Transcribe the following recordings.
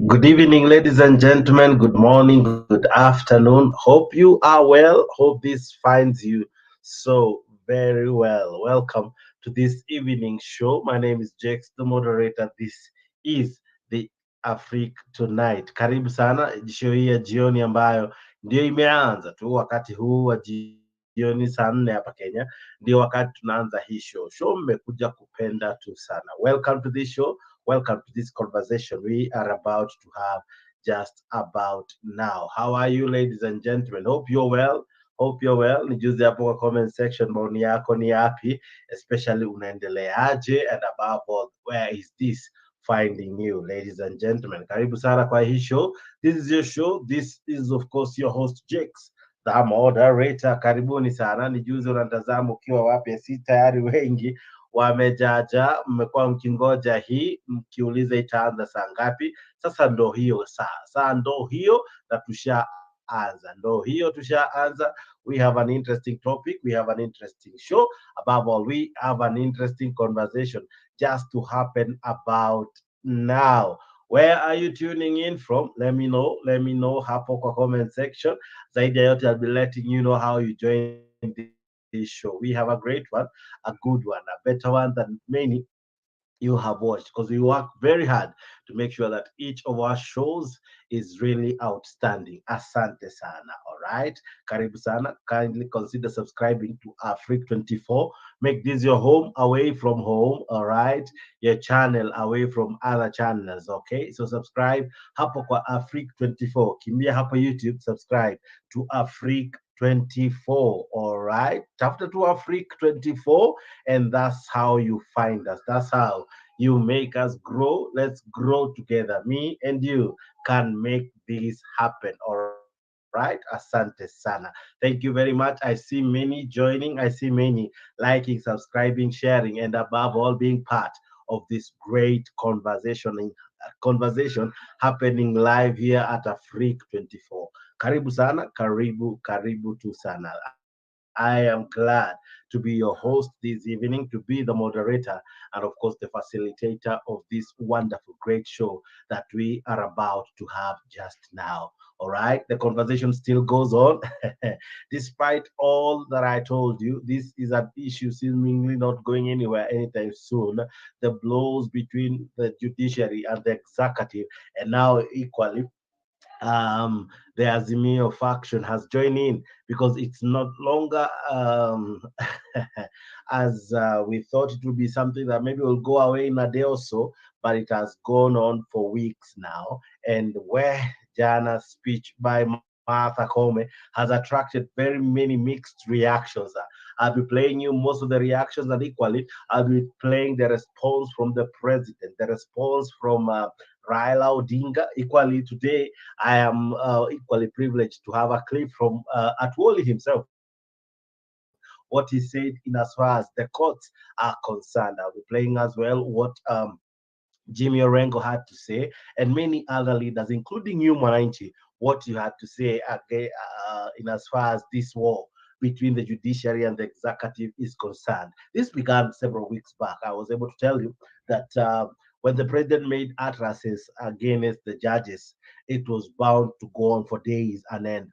Good evening, ladies and gentlemen. Good morning, good afternoon. Hope you are well. Hope this finds you so very well. Welcome to this evening show. My name is Jax, the moderator. This is the Afrique Tonight. Karibu sana show hii ya jioni ambayo ndio imeanza tu wakati huu wa jioni saa 4 hapa Kenya, ndio wakati tunaanza hii show. Show mmekuja kupenda tu sana. Welcome to this show. Welcome to this conversation we are about to have just about now. How are you, ladies and gentlemen? Hope you're well. Hope you're well. Nijuze hapo kwa comment section maoni yako ni yapi, especially unaendeleaje, and above all, where is this finding you, ladies and gentlemen? Karibu sana kwa hii show. This is your show. This is of course your host Jakes, the moderator. Karibuni sana. Nijuze unatazama ukiwa wapi, si tayari wengi wamejaja, mmekuwa mkingoja hii mkiuliza itaanza saa ngapi. Sasa ndo hiyo saa ndo hiyo na tushaanza. We have an interesting topic, we have an interesting show. Above all, we have an interesting conversation just to happen about now. Where are you tuning in from? Let me know hapo kwa comment section. Zaidi ya yote, I'll be letting you know how you join this show. We have a great one, a good one, a better one than many you have watched, because we work very hard to make sure that each of our shows is really outstanding. Asante sana. All right, karibu sana. Kindly consider subscribing to Afrique 24. Make this your home away from home. All right, your channel away from other channels. Okay, so subscribe hapo kwa Afrique 24. Kimbia hapo YouTube, subscribe to Afrique 24. All right, after to Afrique 24, and that's how you find us. That's how you make us grow. Let's grow together. Me and you can make this happen. All right. Asante sana. Thank you very much. I see many joining. I see many liking, subscribing, sharing, and above all, being part of this great conversation happening live here at Afrique 24. Karibu sana, karibu tu sana. I am glad to be your host this evening, to be the moderator, and of course the facilitator of this wonderful, great show that we are about to have just now. All right, the conversation still goes on. Despite all that I told you, this is an issue seemingly not going anywhere anytime soon. The blows between the judiciary and the executive, and now equally the Azimio faction has joined in, because it's not longer as we thought it would be something that maybe will go away in a day or so, but it has gone on for weeks now. And where Jana's speech by Martha Kome has attracted very many mixed reactions. I'll be playing you most of the reactions, and equally, I'll be playing the response from the president, the response from Raila Odinga. Equally, today I am equally privileged to have a clip from Atwoli himself, what he said in as far as the courts are concerned. I'll be playing as well what Jimmy Orengo had to say, and many other leaders, including you, Mwananchi, what you had to say again, in as far as this war between the judiciary and the executive is concerned. This began several weeks back. I was able to tell you that when the president made utterances against the judges, it was bound to go on for days and end.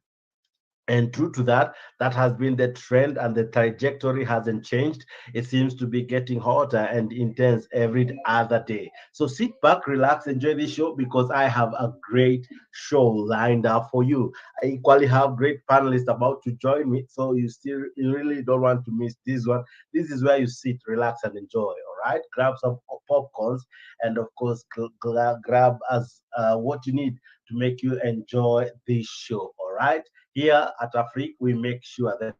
And true to that, that has been the trend, and the trajectory hasn't changed. It seems to be getting hotter and intense every other day. So sit back, relax, enjoy this show, because I have a great show lined up for you. I equally have great panelists about to join me. So you really don't want to miss this one. This is where you sit, relax, and enjoy. All right. Grab some popcorns, and of course, grab as what you need to make you enjoy this show. All right. Here at Afrique, we make sure the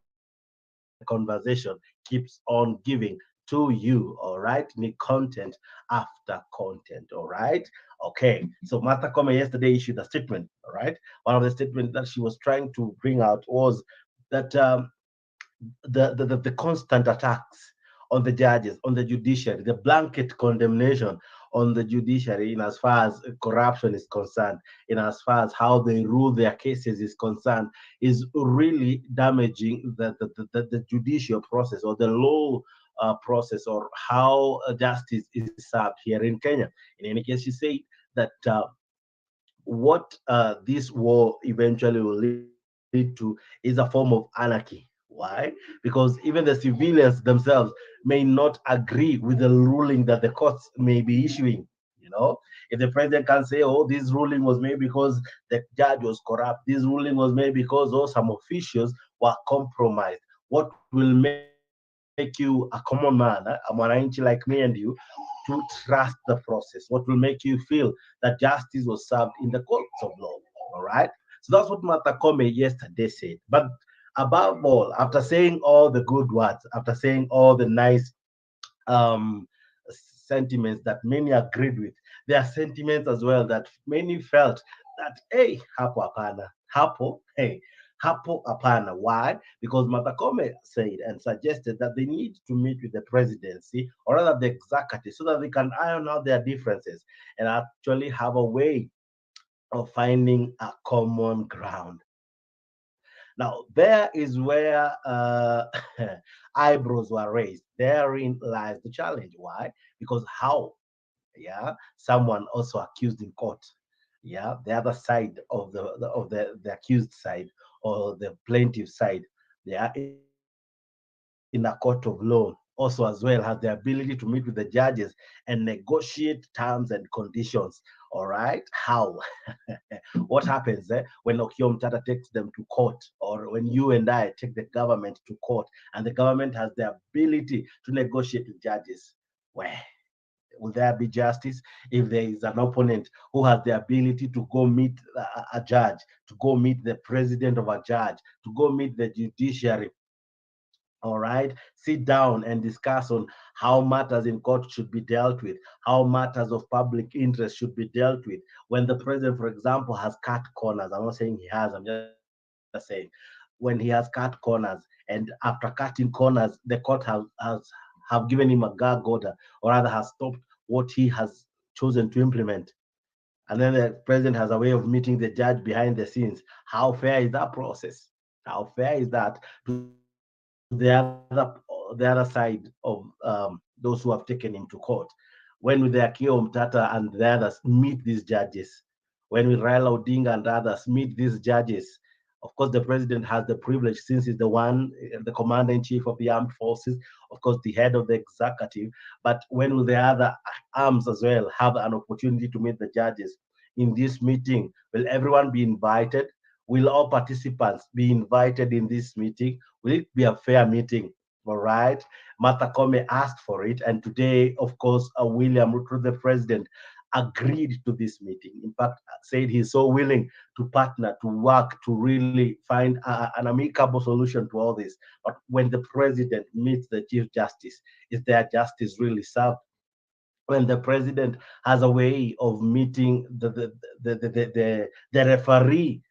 conversation keeps on giving to you, all right? Need content after content, all right? Okay, so Martha Kome yesterday issued a statement, all right? One of the statements that she was trying to bring out was that the constant attacks on the judges, on the judiciary, the blanket condemnation on the judiciary in as far as corruption is concerned, in as far as how they rule their cases is concerned, is really damaging the judicial process, or the law process, or how justice is served here in Kenya. In any case, she said that what this war eventually will lead to is a form of anarchy. Why? Because even the civilians themselves may not agree with the ruling that the courts may be issuing. You know, if the president can say, "Oh, this ruling was made because the judge was corrupt. This ruling was made because oh, some officials were compromised," what will make you a common man, a mwananchi like me and you, to trust the process? What will make you feel that justice was served in the courts of law? All right. So that's what Martha Kome yesterday said. But above all, after saying all the good words, after saying all the nice um, sentiments that many agreed with, there are sentiments as well that many felt that, hey, hapo apana, hapo, hey, hapo apana. Why? Because Matakome said and suggested that they need to meet with the presidency or rather the executive so that they can iron out their differences and actually have a way of finding a common ground. Now, there is where eyebrows were raised. Therein lies the challenge. Why? Because how? Yeah, someone also accused in court. Yeah, the other side of the accused side or the plaintiff side. Yeah, in a court of law also as well has the ability to meet with the judges and negotiate terms and conditions. All right, how? What happens when Okiom Tata takes them to court, or when you and I take the government to court, and the government has the ability to negotiate with judges? Where will there be justice if there is an opponent who has the ability to go meet a judge, to go meet the president of a judge, to go meet the judiciary? All right, sit down and discuss on how matters in court should be dealt with, how matters of public interest should be dealt with. When the president, for example, has cut corners, I'm not saying he has, I'm just saying when he has cut corners, and after cutting corners, the court have given him a gag order, or rather has stopped what he has chosen to implement. And then the president has a way of meeting the judge behind the scenes. How fair is that process? How fair is that to the other side of those who have taken him to court? When with the Akio Mtata and the others meet these judges, when with Raila Odinga and others meet these judges, of course, the president has the privilege since he's the one, the commander in chief of the armed forces, of course, the head of the executive. But when will the other arms as well have an opportunity to meet the judges in this meeting? Will everyone be invited? Will all participants be invited in this meeting? Will it be a fair meeting? All right. Martha Kome asked for it. And today, of course, William Ruto, the president, agreed to this meeting. In fact, said he's so willing to partner, to work, to really find an amicable solution to all this. But when the president meets the chief justice, is their justice really served? When the president has a way of meeting the referee,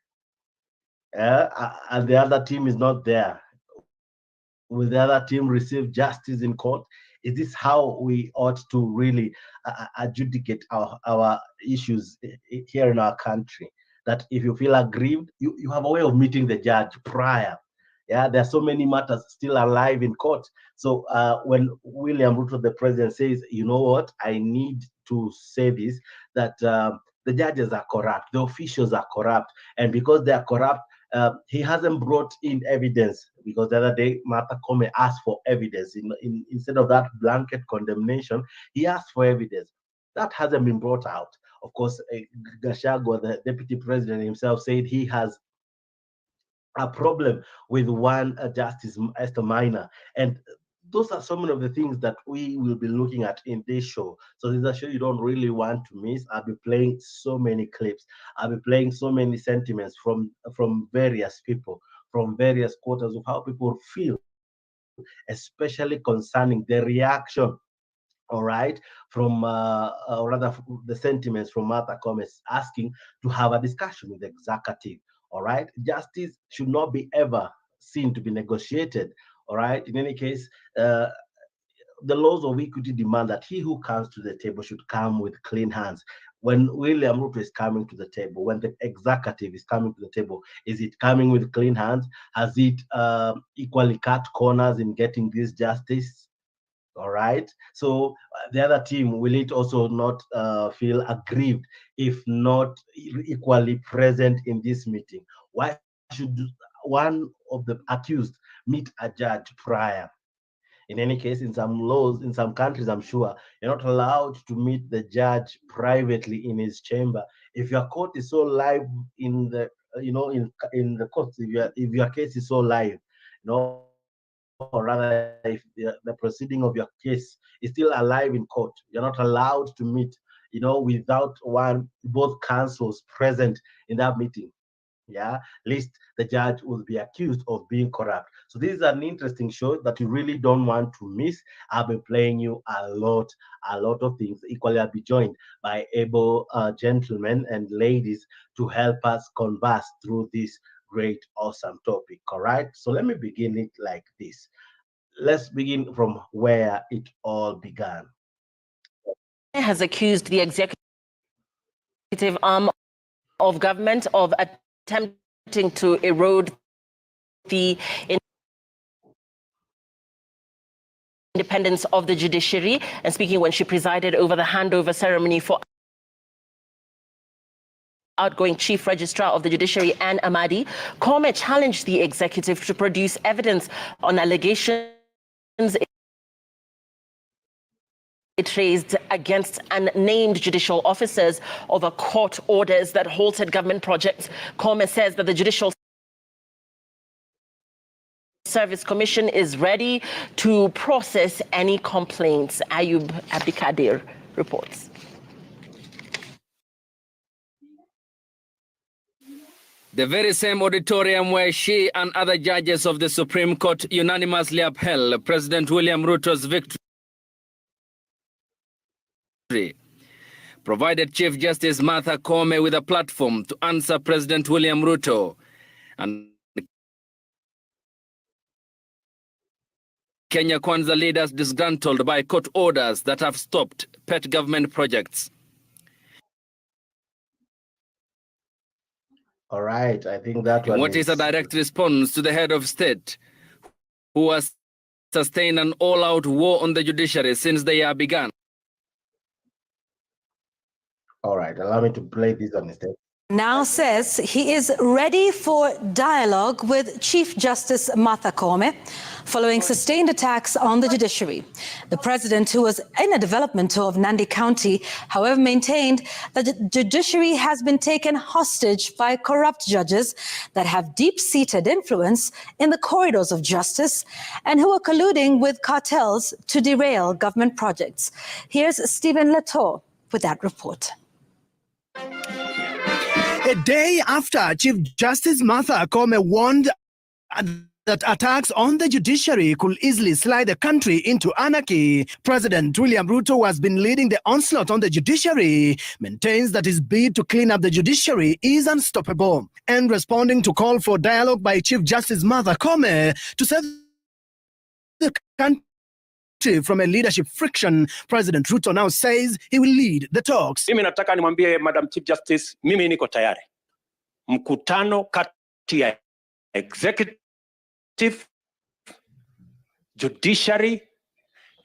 and the other team is not there, will the other team receive justice in court? Is this how we ought to really adjudicate our issues here in our country? That if you feel aggrieved, you have a way of meeting the judge prior. Yeah, there are so many matters still alive in court. So when William Ruto, the president, says, you know what, I need to say this, that the judges are corrupt, the officials are corrupt, and because they are corrupt, he hasn't brought in evidence, because the other day Martha Kome asked for evidence. Instead of that blanket condemnation, he asked for evidence. That hasn't been brought out. Of course, Gachagua, the deputy president himself, said he has a problem with one Justice Esther Minor. And those are some of the things that we will be looking at in this show. So this is a show you don't really want to miss. I'll be playing so many clips. I'll be playing so many sentiments from various people, from various quarters of how people feel, especially concerning the reaction, all right, from or rather the sentiments from Martha Gomez asking to have a discussion with the executive. All right, justice should not be ever seen to be negotiated. All right, in any case, the laws of equity demand that he who comes to the table should come with clean hands. When William Ruto is coming to the table, when the executive is coming to the table, is it coming with clean hands? Has it equally cut corners in getting this justice? All right. So the other team, will it also not feel aggrieved if not equally present in this meeting? Why should one of the accused meet a judge prior? In any case, in some laws, in some countries, I'm sure you're not allowed to meet the judge privately in his chamber. If your court is so live in the, in the court, if your case is so live, or rather, if the proceeding of your case is still alive in court, you're not allowed to meet, without both counsels present in that meeting. Yeah, lest the judge will be accused of being corrupt. So this is an interesting show that you really don't want to miss. I'll be playing you a lot of things. Equally, I'll be joined by able gentlemen and ladies to help us converse through this great, awesome topic. All right, so let me begin it like this. Let's begin from where it all began. Has accused the executive arm of government of attempting to erode the independence of the judiciary. And speaking when she presided over the handover ceremony for outgoing Chief Registrar of the Judiciary, Anne Amadi, Kome challenged the executive to produce evidence on allegations it raised against unnamed judicial officers over court orders that halted government projects. Kome says that the Judicial Service Commission is ready to process any complaints. Ayub Abdikadir reports. The very same auditorium where she and other judges of the Supreme Court unanimously upheld President William Ruto's victory provided Chief Justice Martha Koome with a platform to answer President William Ruto and Kenya Kwanza leaders disgruntled by court orders that have stopped pet government projects. All right, I think that one is a direct response to the head of state, who has sustained an all-out war on the judiciary since the year began. All right, allow me to play this on instead. Now says he is ready for dialogue with Chief Justice Martha Koome following sustained attacks on the judiciary. The president, who was in a development tour of Nandi County, however, maintained that the judiciary has been taken hostage by corrupt judges that have deep-seated influence in the corridors of justice and who are colluding with cartels to derail government projects. Here's Stephen Latour with that report. A day after Chief Justice Martha Koome warned that attacks on the judiciary could easily slide the country into anarchy, President William Ruto, who has been leading the onslaught on the judiciary, maintains that his bid to clean up the judiciary is unstoppable. And responding to call for dialogue by Chief Justice Martha Koome to save the country from a leadership friction, President Ruto now says he will lead the talks. Mimi nataka nimwambie Madam Chief Justice, mimi niko tayari. Mkutano kati ya executive, judiciary,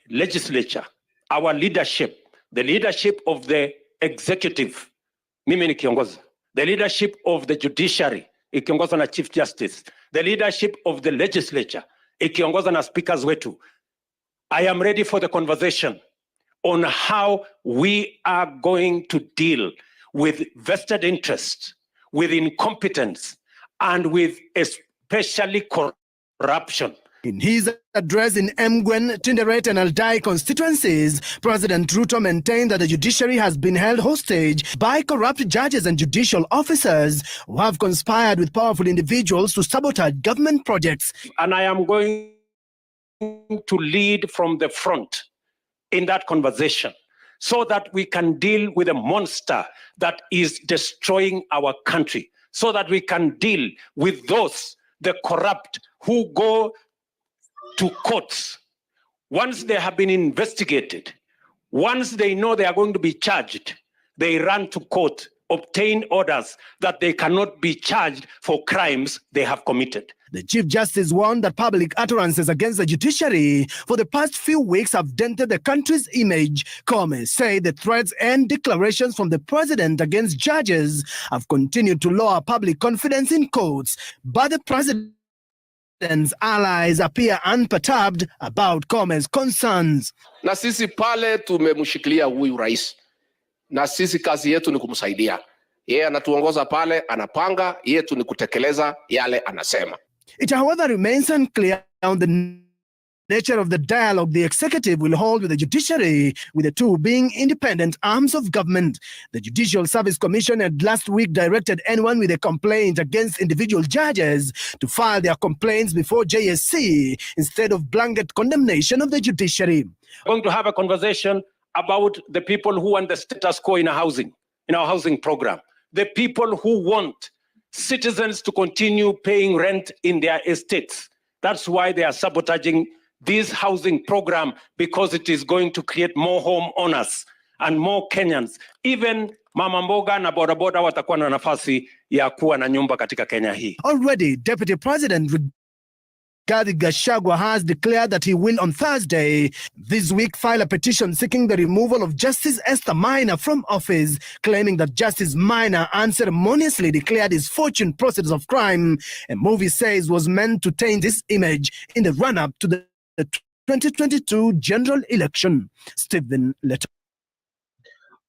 legislature, our leadership, the leadership of the executive, mimi ni kiongozi. The leadership of the judiciary, ikiongozwa na Chief Justice. The leadership of the legislature, ikiongozwa na speakers wetu. I am ready for the conversation on how we are going to deal with vested interest, with incompetence, and with especially corruption. In his address in Mgwen, Tinderet and Aldai constituencies, President Ruto maintained that the judiciary has been held hostage by corrupt judges and judicial officers who have conspired with powerful individuals to sabotage government projects. And I am going to lead from the front in that conversation so that we can deal with a monster that is destroying our country, so that we can deal with those, the corrupt, who go to courts. Once they have been investigated, once they know they are going to be charged, they run to court, obtain orders that they cannot be charged for crimes they have committed. The Chief Justice warned that public utterances against the judiciary for the past few weeks have dented the country's image. Kome said the threats and declarations from the president against judges have continued to lower public confidence in courts, but the president's allies appear unperturbed about Kome's concerns. Na sisi pale tumemshikilia huyu rais, na sisi kazi yetu ni kumsaidia yeye. Anatuongoza pale, anapanga, yetu ni kutekeleza yale anasema. It however remains unclear on the nature of the dialogue the executive will hold with the judiciary, with the two being independent arms of government. The Judicial Service Commission had last week directed anyone with a complaint against individual judges to file their complaints before JSC instead of blanket condemnation of the judiciary. We're going to have a conversation about the people who want the status quo in our housing program. The people who want citizens to continue paying rent in their estates. That's why they are sabotaging this housing program, because it is going to create more home owners and more Kenyans. Even mama mboga na bodaboda watakuwa na nafasi ya kuwa na nyumba katika Kenya hii. Already, Deputy President Rigathi Gachagua has declared that he will on Thursday this week file a petition seeking the removal of Justice Esther Maina from office, claiming that Justice Maina unceremoniously declared his fortune proceeds of crime, a move he says was meant to taint his image in the run-up to the 2022 general election. Stephen Letter.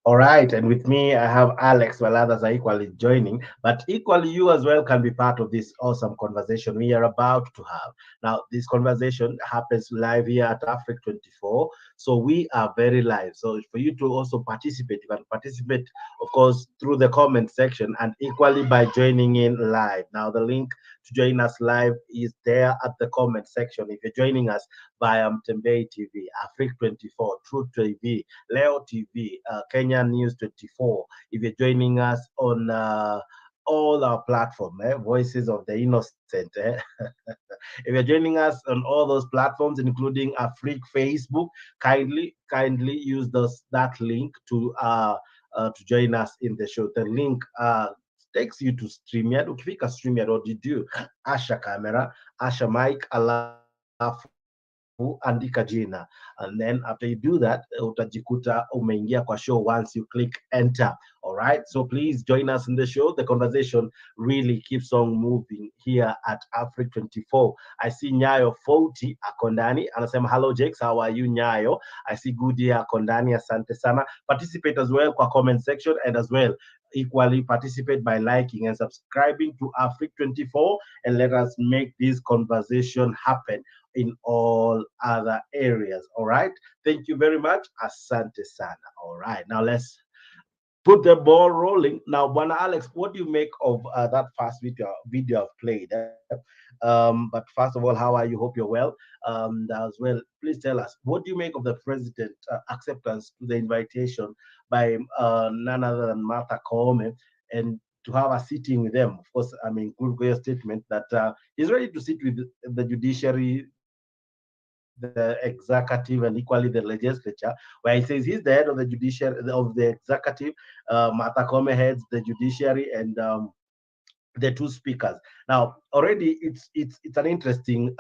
All right, and with me, I have Alex, while others are equally joining, but equally you as well can be part of this awesome conversation we are about to have. Now, this conversation happens live here at Africa 24, so we are very live. So for you to also participate, you can participate, of course, through the comment section and equally by joining in live. Now, the link to join us live is there at the comment section. If you're joining us via Mtembei TV, Africa 24, Truth TV, Leo TV, Kenya News 24. If you're joining us on all our platforms, Voices of the Innocent. If you're joining us on all those platforms, including Africa Facebook, kindly use that link to join us in the show. The link takes you to StreamYard. Ukifika StreamYard, what you do? Asha camera, Asha mic, alafu andika jina, and then after you do that utajikuta umeingia kwa show once you click enter. All right, so please join us in the show. The conversation really keeps on moving here at Africa 24. I see Nyayo 40 akondani anasema hello Jakes, how are you Nyayo? I see Goody akondani, asante sana. Participate as well kwa comment section, and as well equally participate by liking and subscribing to Africa 24, and let us make this conversation happen in all other areas. All right, thank you very much, asante sana. All right, now let's put the ball rolling. Now, Bwana Alex, what do you make of that first video I've played? But first of all, how are you? Hope you're well. As well, please tell us, what do you make of the president acceptance to the invitation by none other than Martha Koome, and to have a sitting with them? Of course, I mean, good statement that he's ready to sit with the judiciary, the executive, and equally the legislature, where he says he's the head of the judiciary, of the executive. Martha Koome heads the judiciary, and the two speakers. Now, already it's an interesting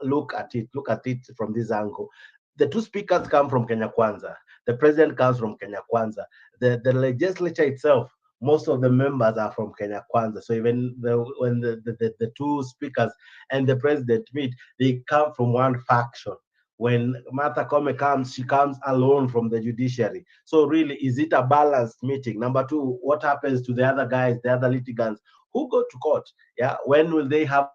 look at it from this angle. The two speakers come from Kenya Kwanza. The president comes from Kenya Kwanza. The legislature itself, most of the members are from Kenya Kwanza. So even when the two speakers and the president meet, they come from one faction. When Martha Koome comes, she comes alone from the judiciary. So really, is it a balanced meeting? Number two, what happens to the other guys, the other litigants who go to court? Yeah, when will they have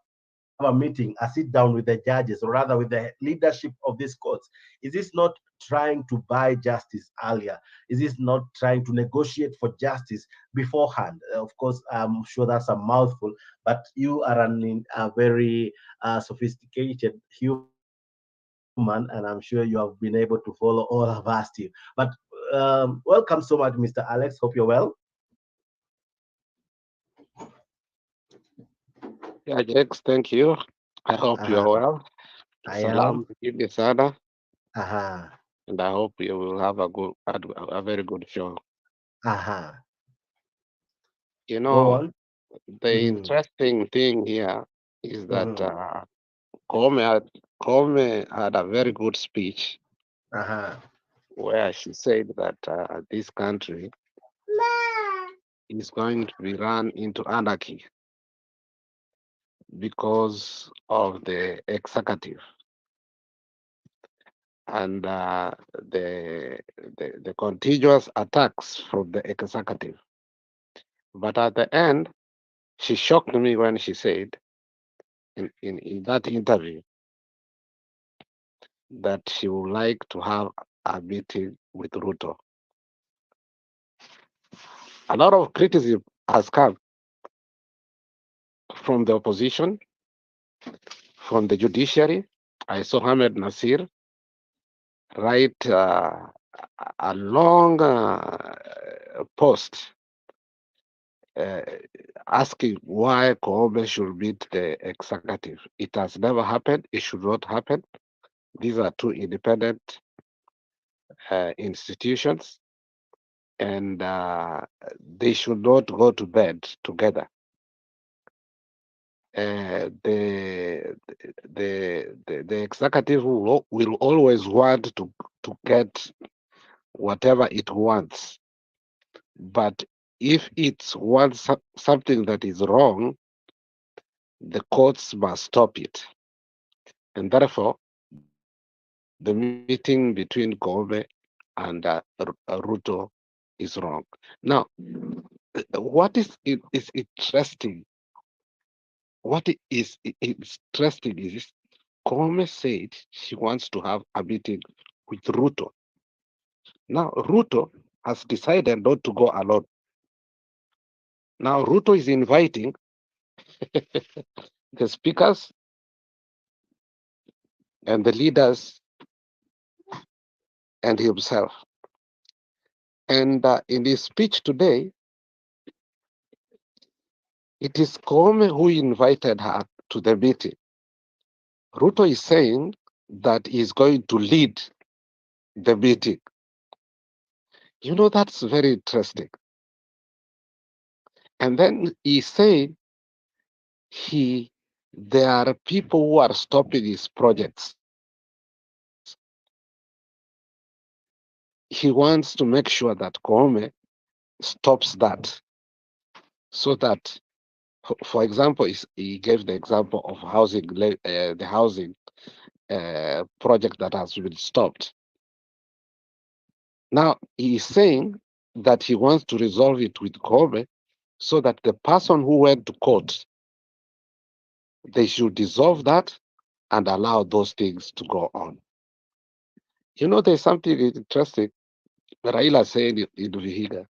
a meeting, a sit down with the judges, or rather with the leadership of these courts? Is this not trying to buy justice earlier? Is this not trying to negotiate for justice beforehand? Of course, I'm sure that's a mouthful, but you are a very sophisticated human, and I'm sure you have been able to follow all I've asked you. But welcome so much, Mr. Alex. Hope you're well. Yeah, Jakes, thank you. I hope you're well. I Salam nyingi sana, am. and I hope you will have a very good show. You Go know, on. the interesting thing here is that Koome had a very good speech Uh-huh. where she said that this country is going to be run into anarchy because of the executive and the continuous attacks from the executive. But at the end, she shocked me when she said in that interview that she would like to have a meeting with Ruto. A lot of criticism has come from the opposition, from the judiciary. I saw Ahmed Nasir write a long post uh, asking why Koome should meet the executive. It has never happened. It should not happen. These are two independent institutions, and they should not go to bed together. The executive will always want to get whatever it wants, but if it wants something that is wrong, the courts must stop it, and therefore the meeting between Kobe and Ruto is wrong. Now, what is interesting? What is interesting is Koome said she wants to have a meeting with Ruto. Now, Ruto has decided not to go alone. Now, Ruto is inviting the speakers and the leaders and himself. And in his speech today, it is Koome who invited her to the meeting. Ruto is saying that he's going to lead the meeting. You know, that's very interesting. And then he said there are people who are stopping his projects. He wants to make sure that Koome stops that, so that, for example, he gave the example of the housing project that has been stopped. Now he is saying that he wants to resolve it with Koome, so that the person who went to court, they should dissolve that and allow those things to go on. You know, there's something interesting. Raila said in Vihiga.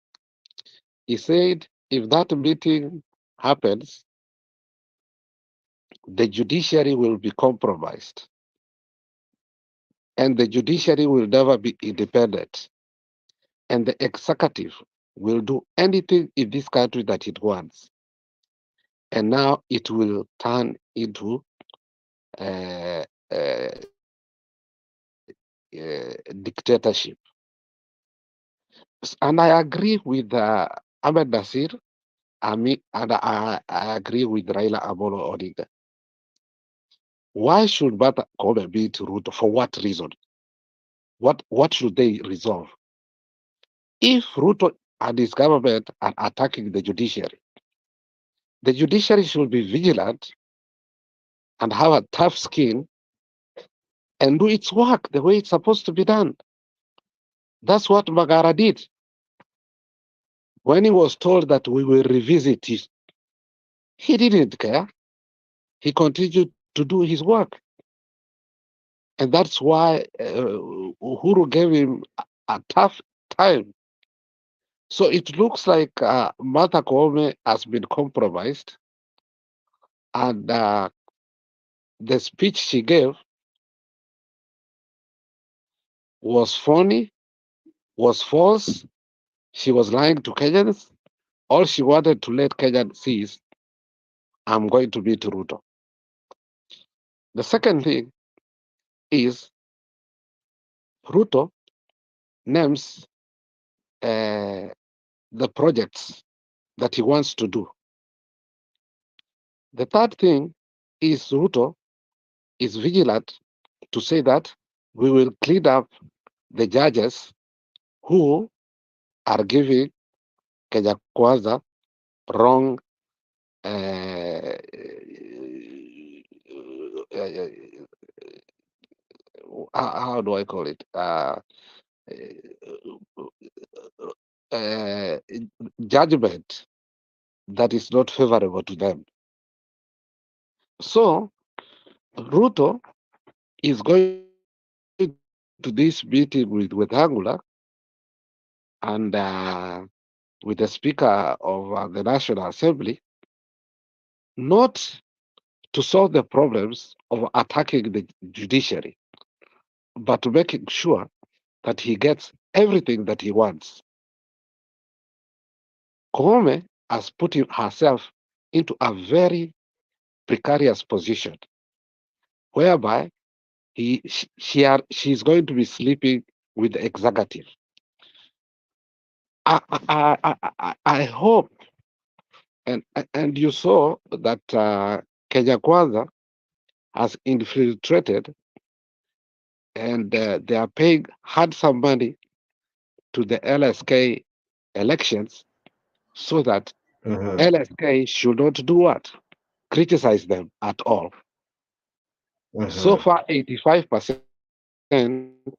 He said if that meeting happens, the judiciary will be compromised, and the judiciary will never be independent, and the executive will do anything in this country that it wants. And now it will turn into uh, uh, dictatorship. And I agree with Ahmed Nasir, and I agree with Raila Amolo Odinga. Why should Martha Koome be to Ruto? For what reason? What should they resolve? If Ruto and his government are attacking the judiciary should be vigilant and have a tough skin and do its work the way it's supposed to be done. That's what Magara did. When he was told that we will revisit it, he didn't care. He continued to do his work. And that's why Uhuru gave him a tough time. So it looks like Martha Koome has been compromised, and the speech she gave was phony, was false. She was lying to Kenyans. All she wanted to let Kenyans see is, I'm going to beat Ruto. The second thing is Ruto names the projects that he wants to do. The third thing is Ruto is vigilant to say that we will clean up the judges who are giving Kenya Kwanza wrong uh, how do I call it? Uh, judgment that is not favorable to them. So Ruto is going to this meeting with Angula and with the Speaker of the National Assembly, not to solve the problems of attacking the judiciary, but to making sure that he gets everything that he wants. Koome has put herself into a very precarious position, whereby she's going to be sleeping with the executive. I hope, and you saw that Kenya Kwanza has infiltrated, and they are paying handsome money to the LSK elections so that LSK should not do what? Criticize them at all. So far, 85%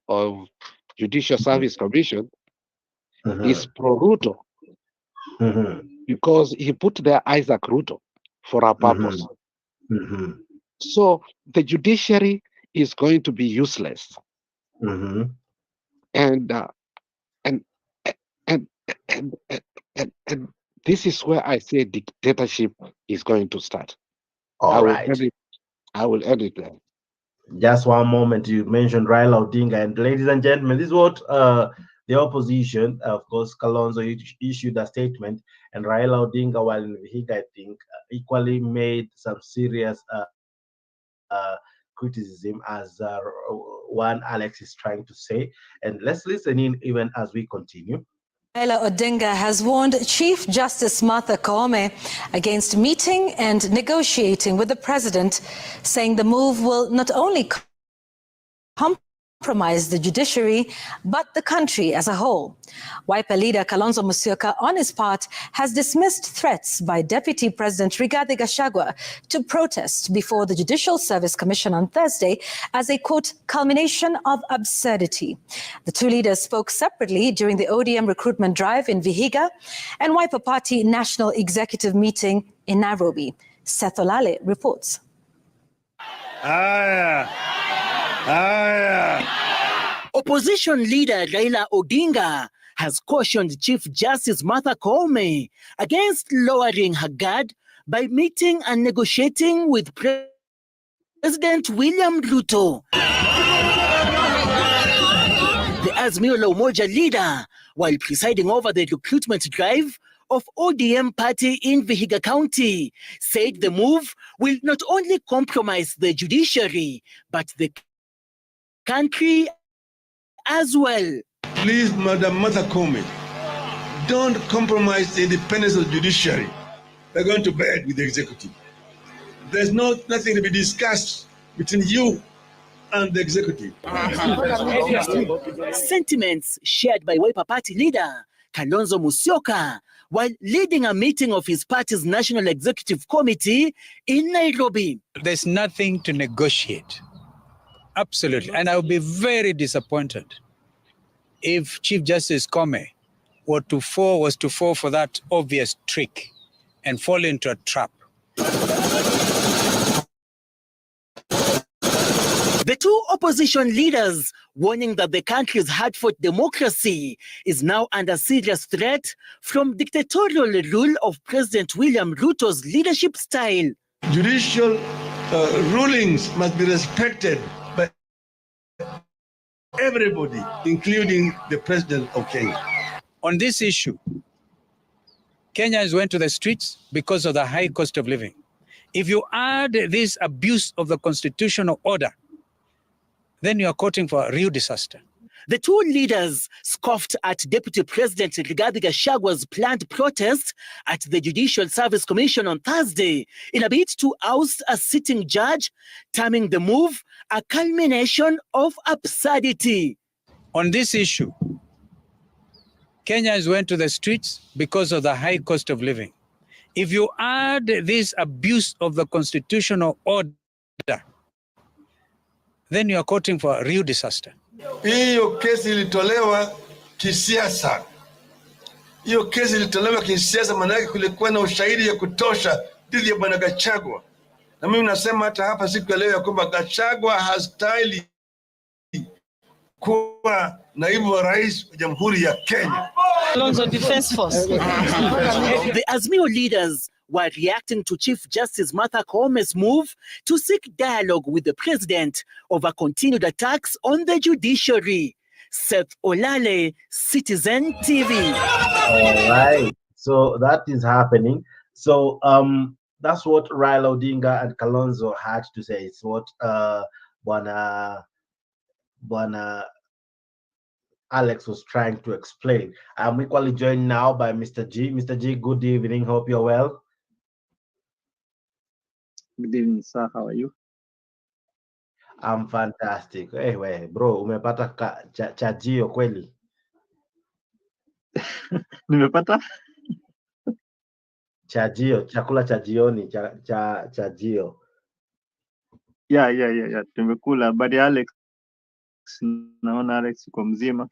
of Judicial Service Commission is pro-Ruto because he put there Isaac Ruto for a purpose. So the judiciary is going to be useless. And and and and this is where I say dictatorship is going to start. All right. I will end it there. Just one moment. You mentioned Raila Odinga, and ladies and gentlemen, this is what the opposition, of course, Kalonzo issued a statement, and Raila Odinga, while in Vihiga, I think, equally made some serious criticism as one Alex is trying to say. And let's listen in even as we continue. Raila Odinga has warned Chief Justice Martha Koome against meeting and negotiating with the president, saying the move will not only compromise the judiciary, but the country as a whole. Wiper leader Kalonzo Musyoka, on his part, has dismissed threats by Deputy President Rigathi Gachagua to protest before the Judicial Service Commission on Thursday as a, quote, culmination of absurdity. The two leaders spoke separately during the ODM recruitment drive in Vihiga and Wiper Party National Executive meeting in Nairobi. Seth Olale reports. Opposition leader Raila Odinga has cautioned Chief Justice Martha Koome against lowering her guard by meeting and negotiating with President William Ruto. The Azimio la Umoja leader, while presiding over the recruitment drive of ODM party in Vihiga County, said the move will not only compromise the judiciary, but the country as well. Please, Madam Martha Koome, don't compromise the independence of the judiciary. They're going to bed with the executive. There's nothing to be discussed between you and the executive. Sentiments shared by Wiper Party leader Kalonzo Musyoka while leading a meeting of his party's National Executive Committee in Nairobi. There's nothing to negotiate. Absolutely. And I would be very disappointed if Chief Justice Koome was to fall for that obvious trick and fall into a trap. The two opposition leaders warning that the country's hard-fought democracy is now under serious threat from dictatorial rule of President William Ruto's leadership style. Judicial rulings must be respected by everybody, including the President of Kenya. On this issue, Kenyans went to the streets because of the high cost of living. If you add this abuse of the constitutional order, then you are courting for a real disaster. The two leaders scoffed at Deputy President Rigathi Gachagwa's planned protest at the Judicial Service Commission on Thursday in a bid to oust a sitting judge, terming the move a culmination of absurdity. On this issue, Kenyans went to the streets because of the high cost of living. If you add this abuse of the constitutional order, then you are courting for a real disaster. Hiyo kesi ilitolewa kisiasa. Hiyo kesi ilitolewa kisiasa, maana yake kulikuwa na ushahidi ya kutosha dhidi ya bwana Gachagua. Na mimi nasema hata hapa siku ya leo ya kwamba Gachagua hastahili kuwa naibu wa rais wa Jamhuri ya Kenya. Defense Force. The Azimio leaders were reacting to Chief Justice Martha Koome's move to seek dialogue with the president over continued attacks on the judiciary. Seth Olale, Citizen TV. All right. So that is happening. So that's what Raila Odinga and Kalonzo had to say. It's what Bwana Alex was trying to explain. I'm equally joined now by Mr. G. Mr. G, good evening. Hope you're well. Good evening, sir. How are you? I'm fantastic. Hey, bro, umepata chajio kweli? Nimepata chajio, chakula cha jioni, chajio. Yeah. Tumekula. But Alex, naona Alex uko mzima.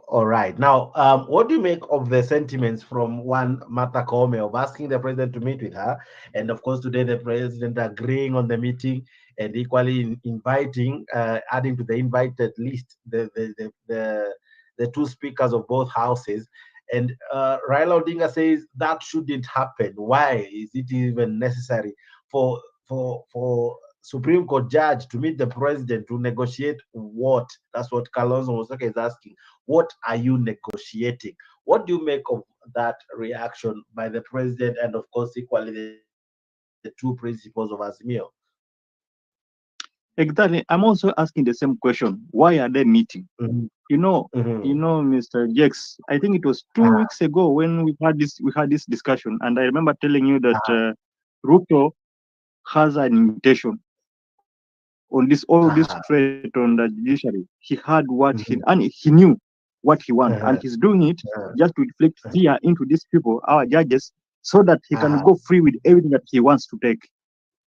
All right. Now, what do you make of the sentiments from one Martha Koome of asking the president to meet with her, and of course today the president agreeing on the meeting and equally inviting, adding to the invited list the two speakers of both houses, and Raila Odinga says that shouldn't happen. Why is it even necessary for Supreme Court judge to meet the president to negotiate what? That's what Kalonzo is asking. What are you negotiating? What do you make of that reaction by the president and, of course, equally the two principles of Azimio? Exactly. I'm also asking the same question. Why are they meeting? Mm-hmm. You know, Mr. Jex, I think it was 2 weeks ago when we had this discussion, and I remember telling you that Ruto has an invitation on this threat on the judiciary. He had what he knew what he wanted, and he's doing it just to inflict fear into these people, our judges, so that he can go free with everything that he wants to take.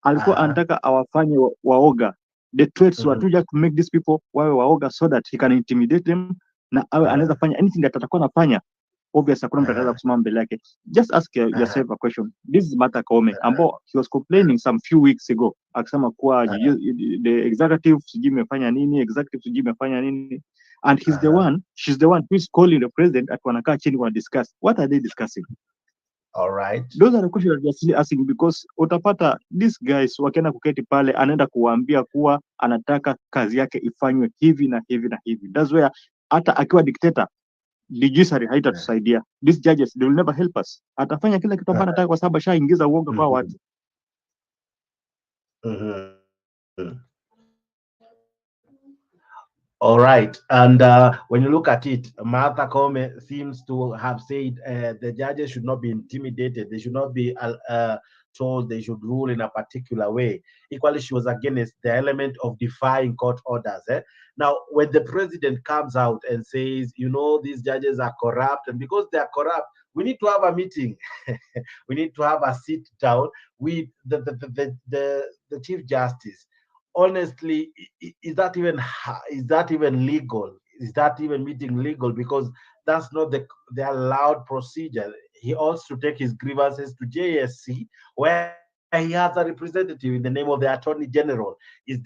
Alikuwa anataka awafanye waoga. The threats were to just make these people wawe waoga so that he can intimidate them, na awe anaweza fanya anything that atakuwa anafanya. Obviously hakuna mtu ataweza kusimama mbele yake. Just ask yourself a question. This is Martha Koome ambao he was complaining some few weeks ago akisema kuwa the executive sijui imefanya nini, and she's the one who is calling the president at wanakaa chini wana discuss. What are they discussing? All right. Those are the questions that we are still asking, because utapata these guys wakienda kuketi pale anaenda kuwaambia kuwa anataka kazi yake ifanywe hivi na hivi na hivi. That's where hata akiwa dictator judiciary haitatusaidia. These judges, they will never help us. Atafanya kila kitu ambacho anataka kwa sababu ashaingiza uoga kwa watu. All right. And when you look at it, Martha Koome seems to have said the judges should not be intimidated. They should not be told they should rule in a particular way. Equally, she was against the element of defying court orders. Now, when the president comes out and says, these judges are corrupt, and because they are corrupt, we need to have a meeting. We need to have a sit down with the Chief Justice. Honestly, is that even legal? Is that even meeting legal? Because that's not the allowed procedure. He also to take his grievances to JSC, where he has a representative in the name of the Attorney General. Is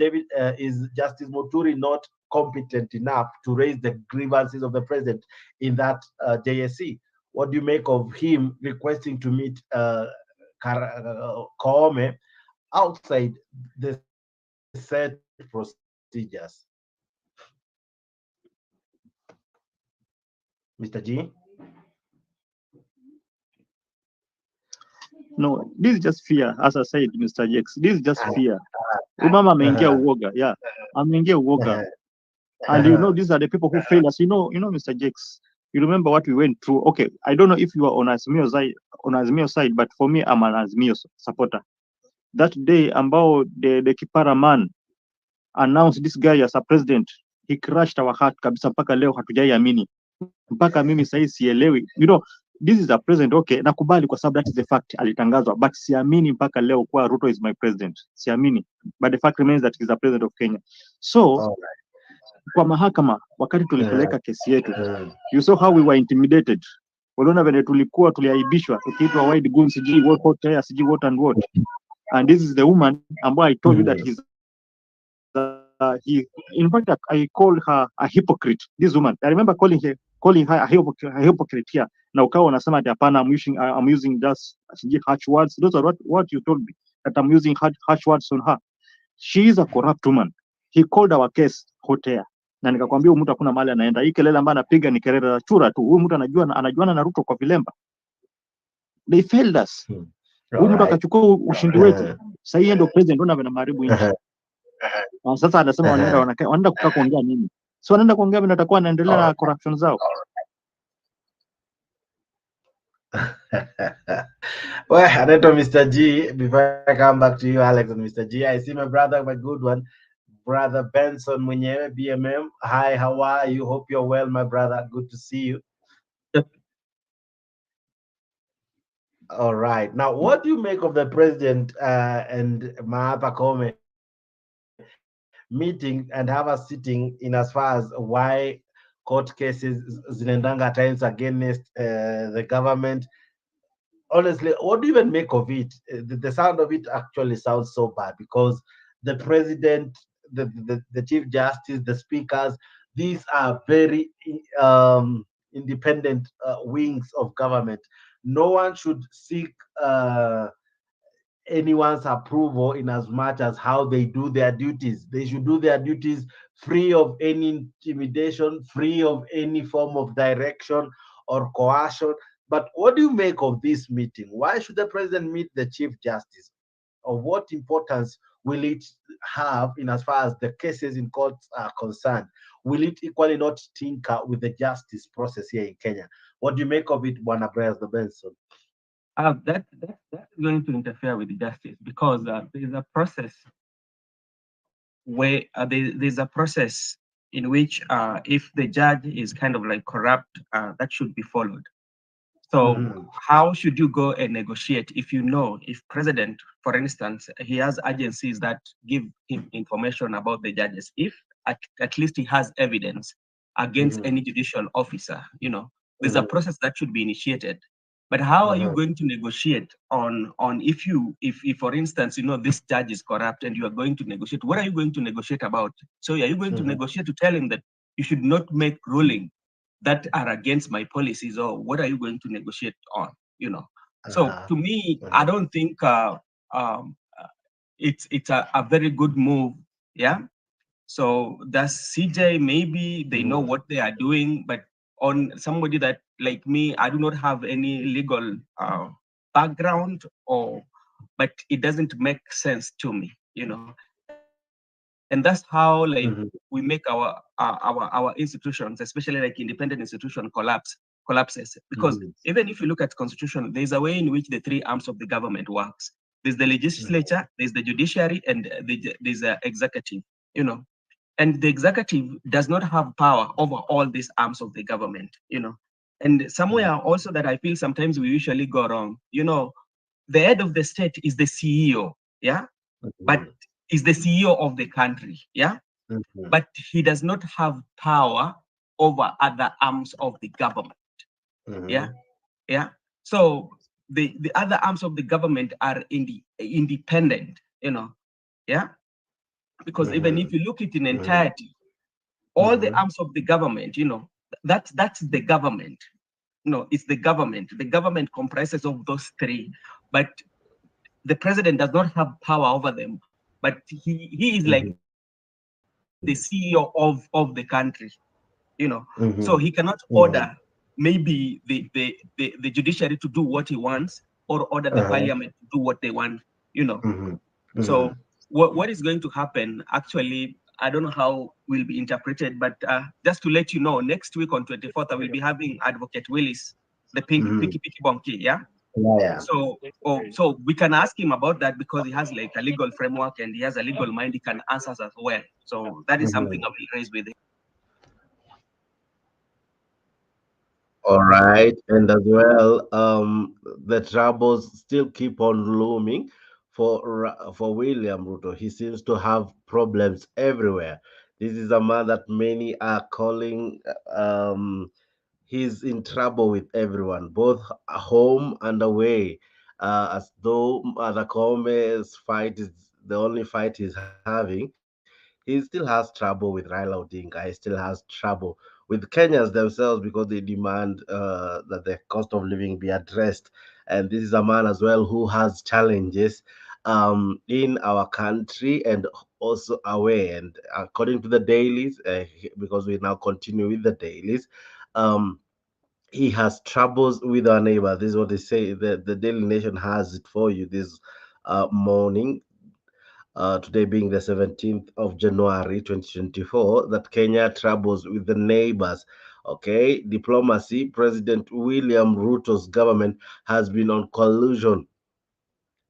Justice Muturi not competent enough to raise the grievances of the president in that JSC? What do you make of him requesting to meet Koome outside the set procedures? Mr. G? No, this is just fear, as I said, Mr. Jex. This is just fear. Mama ameingia uoga. Yeah. Ameingia uoga. And you know, these are the people who fail us. You know, Mr. Jakes, you remember what we went through. Okay, I don't know if you are on Azimio side, but for me, I'm an Azimio supporter. That day, ambao the Kipara man announced this guy as a president, he crushed our heart kabisa, mpaka leo hatujaiamini. Mpaka mimi sasa sielewi. You know, this is a president, okay, nakubali kwa sababu that is the fact, alitangazwa, but siamini mpaka leo kwa Ruto is my president. Siamini. But the fact remains that he's the president of Kenya. So, kwa mahakama wakati tulipeleka kesi yetu, you saw how we were intimidated. Uliona vile tuliaibishwa, tukiitwa wide goons, sijui what hot air, sijui what and what. And this is the woman ambayo I told you that he's in fact I called her a hypocrite. This woman, I remember calling her a hypocrite here. Na ukawa unasema ati hapana, I'm using just harsh words. Those are what you told me, that I'm using harsh words on her. She is a corrupt woman. He called our case hot air. Na nikakwambia huyu mtu hakuna mahali anaenda. Hii kelele ambayo anapiga ni kelele za chura tu. Huyu mtu anajuana na Ruto kwa vilemba. They failed us. Huyu mtu akachukua ushindi wetu. Sasa yeye ndio president, ndio anamharibu nchi. Sasa anasema wanaenda kukaa kuongea nini? So wanaenda kuongea vile atakuwa anaendelea na corruption zao. Well, Aneto, Mr. G, before I come back to you, Alex and Mr. G, I see my brother, my good one, Brother Benson Munyewe, BMM. Hi, how are you? Hope you're well, my brother. Good to see you. All right. Now, what do you make of the president and Martha Koome meeting and have us sitting in as far as why court cases zinaendanga at times against the government? Honestly, what do you even make of it? The sound of it actually sounds so bad because the president, the chief justice, the speakers, these are very independent wings of government. No one should seek anyone's approval in as much as how they do their duties. They should do their duties free of any intimidation, free of any form of direction or coercion. But what do you make of this meeting? Why should the president meet the chief justice? Or what importance will it have in as far as the cases in courts are concerned? Will it equally not tinker with the justice process here in Kenya? What do you make of it, Bwana Brother Benson? That's going to interfere with the justice because there's a process where there's a process in which if the judge is kind of like corrupt, that should be followed. So how should you go and negotiate if you know, if president, for instance, he has agencies that give him information about the judges, if at least he has evidence against any judicial officer, you know, there's a process that should be initiated. But how are you going to negotiate on if for instance, you know, this judge is corrupt and you are going to negotiate? What are you going to negotiate about? So are you going to negotiate to tell him that you should not make ruling that are against my policies, or what are you going to negotiate on? You know, so to me, I don't think it's a very good move. Yeah. So that's CJ. Maybe they know what they are doing, but on somebody that like me, I do not have any legal background, but it doesn't make sense to me, you know. And that's how like we make our institutions, especially like independent institution, collapses. Because even if you look at constitution, there's a way in which the three arms of the government works. There's the legislature, there's the judiciary, and there's the executive, you know. And the executive does not have power over all these arms of the government, you know. And somewhere also that I feel sometimes we usually go wrong, you know, the head of the state is the CEO, yeah? But is the CEO of the country, yeah? But he does not have power over other arms of the government, yeah? Yeah. So the other arms of the government are independent, you know, yeah? Because even if you look at it in entirety, all the arms of the government, you know, that's the government. No, it's the government. The government comprises of those three, but the president does not have power over them. But he is like the CEO of the country, you know. So he cannot order maybe the judiciary to do what he wants, or order the parliament to do what they want, you know. So what is going to happen, actually, I don't know how will be interpreted, but just to let you know, next week on 24th, I will be having Advocate Willis, the Piki Bonki, yeah? Yeah. So we can ask him about that because he has like a legal framework and he has a legal mind. He can answer us as well. So that is something I will raise with him. All right, and as well, the troubles still keep on looming for William Ruto. He seems to have problems everywhere. This is a man that many are calling. He's in trouble with everyone, both home and away. As though Mother Kome's fight is the only fight he's having. He still has trouble with Raila Odinga. He still has trouble with Kenyans themselves because they demand that the cost of living be addressed. And this is a man as well who has challenges in our country and also away. And according to the dailies, because we now continue with the dailies, um, he has troubles with our neighbor. This is what they say. The Daily Nation has it for you this morning, today being the 17th of January 2024, that Kenya troubles with the neighbors. Okay, diplomacy. President William Ruto's government has been on collusion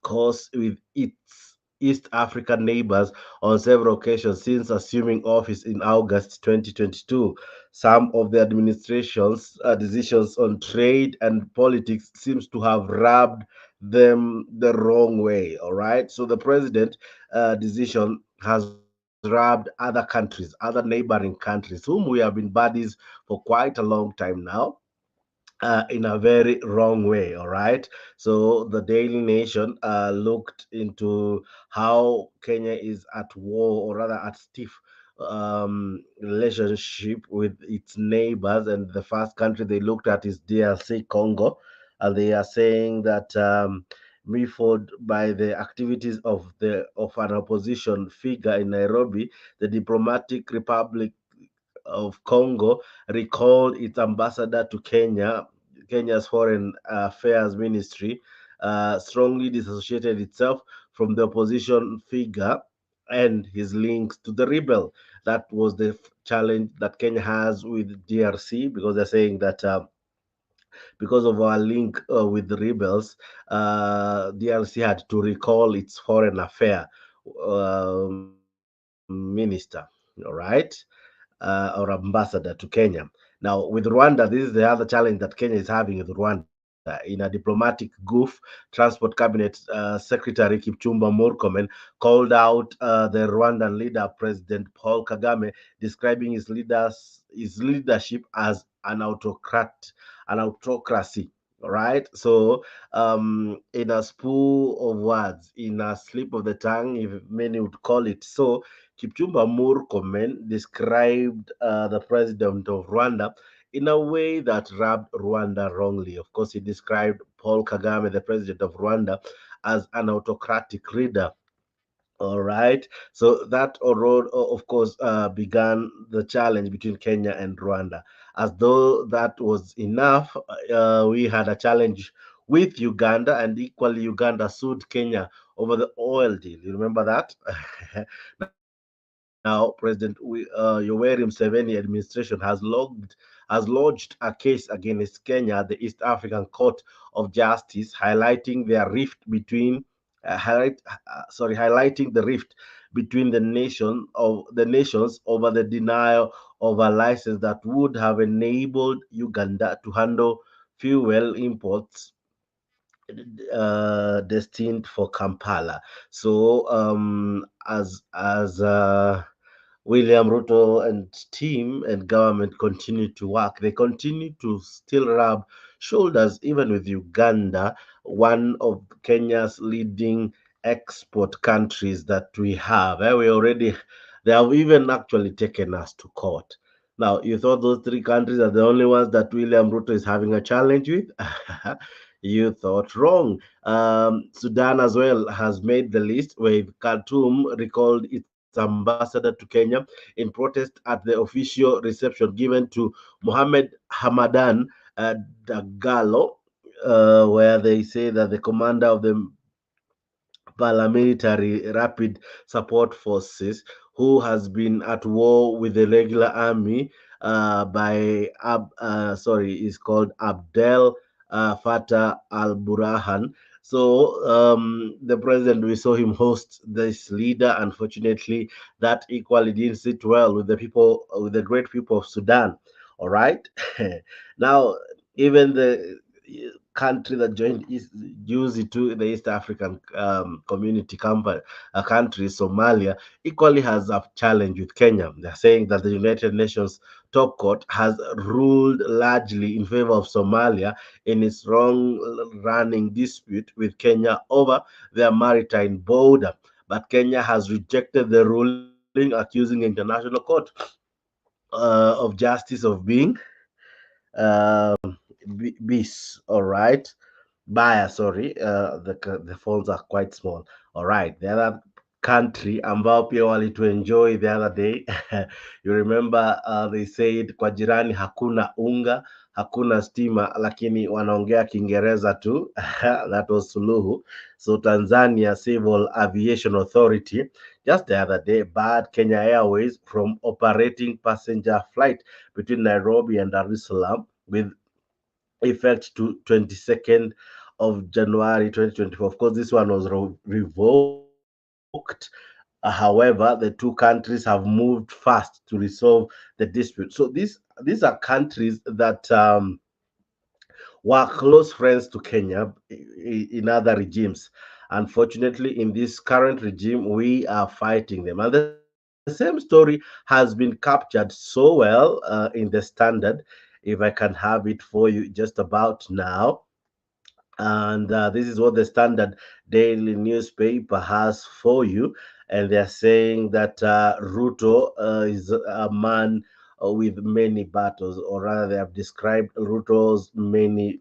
course with its East African neighbors on several occasions since assuming office in August 2022. Some of the administration's decisions on trade and politics seems to have rubbed them the wrong way. All right, so the president decision has rubbed other countries, other neighboring countries, whom we have been buddies for quite a long time now, in a very wrong way. All right. So the Daily Nation looked into how Kenya is at war, or rather at stiff relationship with its neighbors. And the first country they looked at is DRC Congo. And they are saying that. Referred by the activities of an opposition figure in Nairobi, the Diplomatic Republic of Congo recalled its ambassador to Kenya. Kenya's Foreign Affairs Ministry strongly disassociated itself from the opposition figure and his links to the rebel. That was the challenge that Kenya has with DRC, because they're saying that because of our link with the rebels, DRC had to recall its foreign affair minister, all right, or ambassador to Kenya. Now, with Rwanda, this is the other challenge that Kenya is having with Rwanda. In a diplomatic goof, Transport Cabinet Secretary Kipchumba Murkomen called out the Rwandan leader, President Paul Kagame, describing his leadership as an autocracy. All right. So, in a spool of words, in a slip of the tongue, if many would call it so, Kipchumba Murkomen described the president of Rwanda in a way that rubbed Rwanda wrongly. Of course, he described Paul Kagame, the president of Rwanda, as an autocratic leader. All right. So that road, of course, began the challenge between Kenya and Rwanda. As though that was enough, we had a challenge with Uganda, and equally, Uganda sued Kenya over the oil deal. You remember that? Now, President Yoweri Museveni administration has lodged a case against Kenya at the East African Court of Justice, highlighting their rift between highlighting the rift between the nations over the denial of a license that would have enabled Uganda to handle fuel imports destined for Kampala. So, as William Ruto and team and government continue to work, they continue to still rub shoulders even with Uganda, one of Kenya's leading export countries that we have. They have even actually taken us to court. Now, you thought those three countries are the only ones that William Ruto is having a challenge with? You thought wrong. Sudan as well has made the list, where Khartoum recalled its ambassador to Kenya in protest at the official reception given to Mohammed Hamadan Dagalo, where they say that the commander of the paramilitary rapid support forces who has been at war with the regular army is called Abdel Fattah al-Burhan. So the president, we saw him host this leader. Unfortunately, that equally didn't sit well with the people, with the great people of Sudan. All right. Now, even the country that joined UZ to the East African community country, Somalia, equally has a challenge with Kenya. They're saying that the United Nations top court has ruled largely in favor of Somalia in its wrong running dispute with Kenya over their maritime border. But Kenya has rejected the ruling, accusing the International Court of Justice of being bis. All right. Baya, sorry, the phones are quite small. All right, the other country ambao pia walituenjoy the other day you remember they said kwa jirani hakuna unga, hakuna stima, lakini wanaongea Kiingereza tu that was Suluhu. So Tanzania Civil Aviation Authority just the other day barred Kenya Airways from operating passenger flight between Nairobi and Dar es Salaam with effect to 22nd of January 2024. Of course, this one was revoked. However, the two countries have moved fast to resolve the dispute. So these are countries that were close friends to Kenya in other regimes. Unfortunately, in this current regime, we are fighting them. And the same story has been captured so well in the Standard. If I can have it for you just about now. And this is what the Standard daily newspaper has for you. And they're saying that Ruto is a man with many battles, or rather, they have described Ruto's many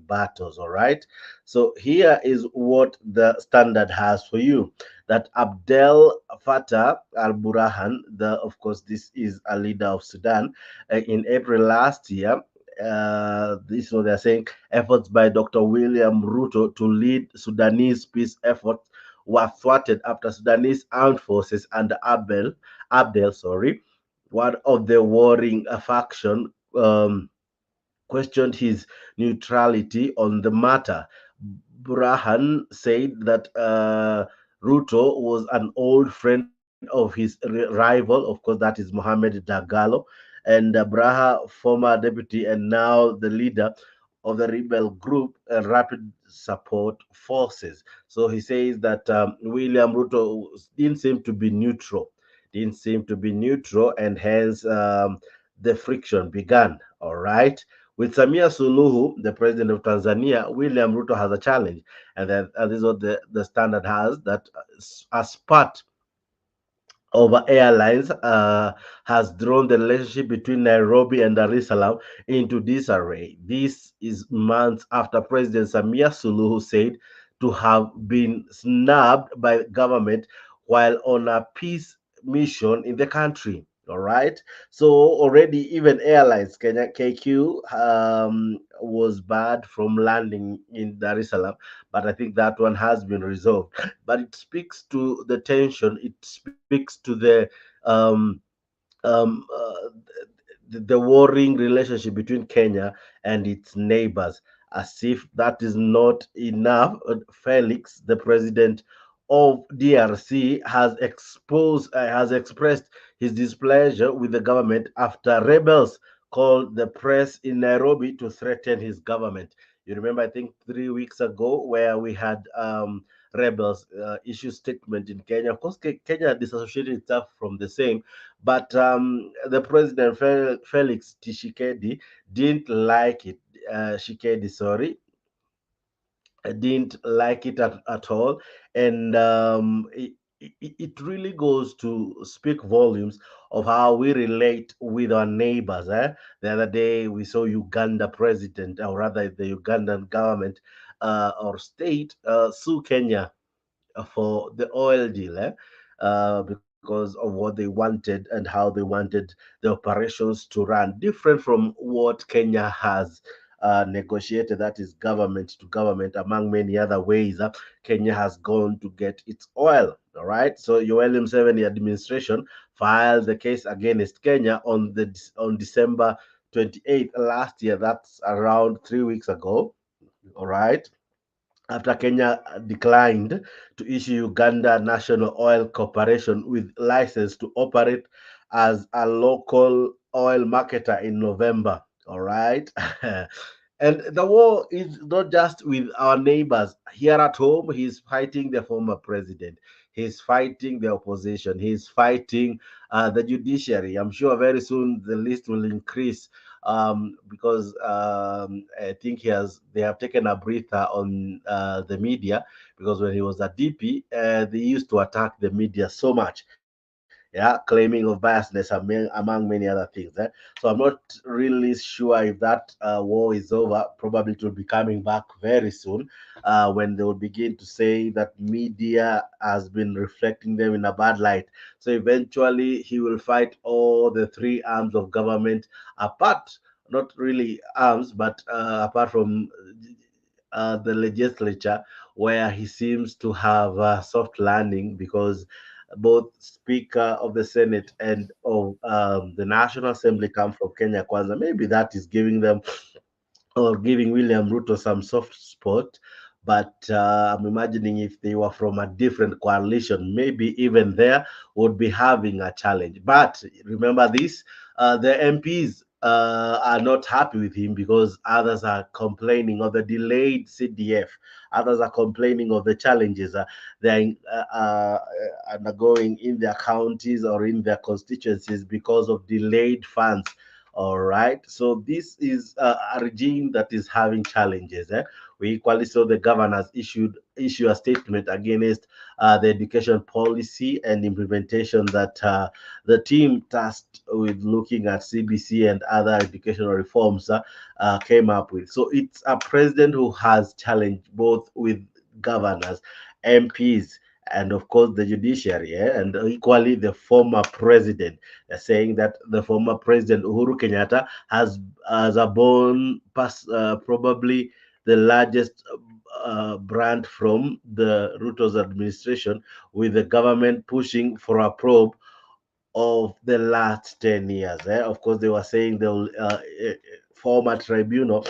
battles. All right. So here is what the Standard has for you: that Abdel Fattah al-Burhan, of course, this is a leader of Sudan, in April last year. This is what they're saying: efforts by Dr. William Ruto to lead Sudanese peace efforts were thwarted after Sudanese armed forces under Abdel, one of the warring faction, questioned his neutrality on the matter. Burhan said that Ruto was an old friend of his rival, of course, that is Mohamed Dagalo, and Braha, former deputy and now the leader of the rebel group Rapid Support Forces. So he says that William Ruto didn't seem to be neutral, and hence the friction began. All right. With Samia Suluhu, the president of Tanzania, William Ruto has a challenge. And this is what the Standard has, that as part over airlines has drawn the relationship between Nairobi and Dar es Salaam into disarray. This is months after President Samia Suluhu said to have been snubbed by government while on a peace mission in the country. All right. So already even airlines, Kenya KQ, was barred from landing in Dar es Salaam, but I think that one has been resolved. But it speaks to the tension. It speaks to the um, the warring relationship between Kenya and its neighbors. As if that is not enough, Felix, the president of DRC, has expressed his displeasure with the government after rebels called the press in Nairobi to threaten his government. You remember, I think 3 weeks ago, where we had rebels issue statement in Kenya. Of course, Kenya disassociated itself from the same, but the president Felix Tshisekedi didn't like it. Shikedi, sorry, didn't like it at all, and it really goes to speak volumes of how we relate with our neighbors. The other day we saw Uganda president, or rather the Ugandan government or state, sue Kenya for the oil deal, because of what they wanted and how they wanted the operations to run, different from what Kenya has negotiated, that is government to government, among many other ways. Kenya has gone to get its oil. All right. So Yoweri Museveni administration filed the case against Kenya on December 28th last year. That's around 3 weeks ago. All right, after Kenya declined to issue Uganda National Oil Corporation with license to operate as a local oil marketer in November. All right. And the war is not just with our neighbors. Here at home, he's fighting the former president. He's fighting the opposition. He's fighting the judiciary. I'm sure very soon the list will increase, because I think they have taken a breather on the media, because when he was a DP, they used to attack the media so much, yeah, claiming of biasness among many other things. So I'm not really sure if that war is over. Probably it will be coming back very soon, when they will begin to say that media has been reflecting them in a bad light. So eventually he will fight all the three arms of government apart, not really arms, but apart from the legislature, where he seems to have a soft landing, because both Speaker of the Senate and of the National Assembly come from Kenya Kwanza. Maybe that is giving them, or giving William Ruto some soft spot. But I'm imagining if they were from a different coalition, maybe even there would be having a challenge. But remember this, the MPs are not happy with him, because others are complaining of the delayed CDF. Others are complaining of the challenges they're undergoing in their counties or in their constituencies because of delayed funds. All right. So this is a regime that is having challenges. We equally saw the governors issue a statement against the education policy and implementation that the team tasked with looking at CBC and other educational reforms came up with. So it's a president who has challenged both with governors, MPs, and of course the judiciary, and equally the former president. They're saying that the former president Uhuru Kenyatta has a bone pass, probably the largest brand from the Ruto's administration, with the government pushing for a probe of the last 10 years. Of course, they were saying they'll form a tribunal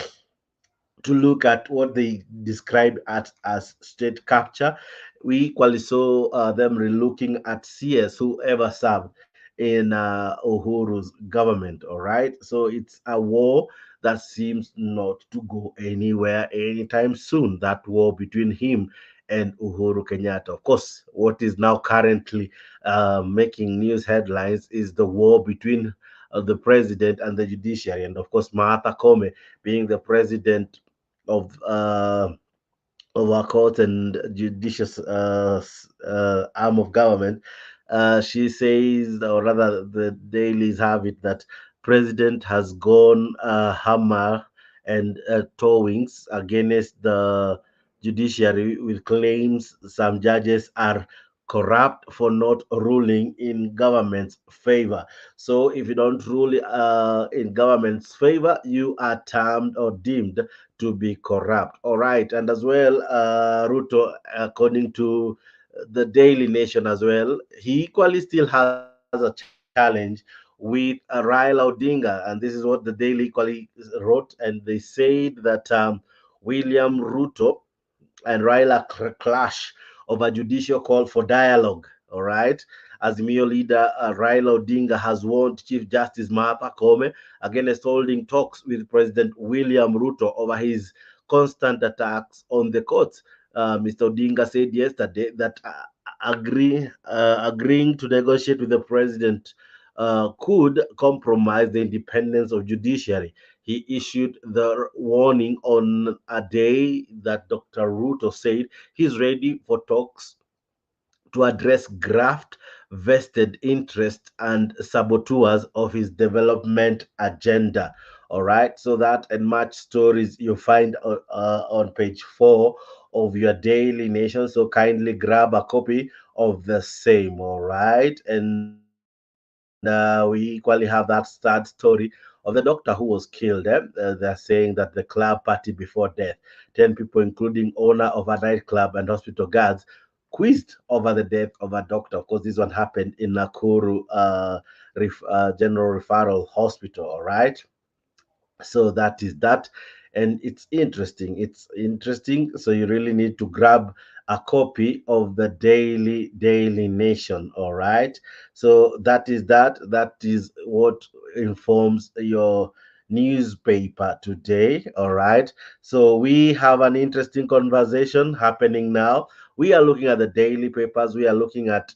to look at what they described as state capture. We equally saw them relooking at CS, whoever served in Uhuru's government. All right. So it's a war that seems not to go anywhere anytime soon. That war between him and Uhuru Kenyatta. Of course, what is now currently making news headlines is the war between the president and the judiciary. And of course, Martha Kome, being the president of our court and judicious arm of government, she says, or rather, the dailies have it that president has gone hammer and towings against the judiciary with claims some judges are corrupt for not ruling in government's favor. So if you don't rule in government's favor, you are termed or deemed to be corrupt. All right. And as well, Ruto, according to the Daily Nation as well, he equally still has a challenge with Raila Odinga. And this is what the Daily equally wrote. And they said that William Ruto and Raila clash over judicial call for dialogue. All right. Azimio leader Raila Odinga has warned Chief Justice Martha Koome against holding talks with President William Ruto over his constant attacks on the courts. Mr. Odinga said yesterday that agreeing to negotiate with the president could compromise the independence of judiciary. He issued the warning on a day that Dr. Ruto said he's ready for talks to address graft, vested interest, and saboteurs of his development agenda. All right, so that and much stories you find on page 4 of your Daily Nation. So kindly grab a copy of the same. All right, and we equally have that sad story of of the doctor who was killed. They're saying that the club party before death, 10 people, including owner of a nightclub and hospital guards, quizzed over the death of a doctor. Of course, this one happened in Nakuru General Referral Hospital, all right? So that is that, and it's interesting, so you really need to grab a copy of the Daily Nation, all right? So that is what informs your newspaper today, all right? So we have an interesting conversation happening now. We are looking at the daily papers. We are looking at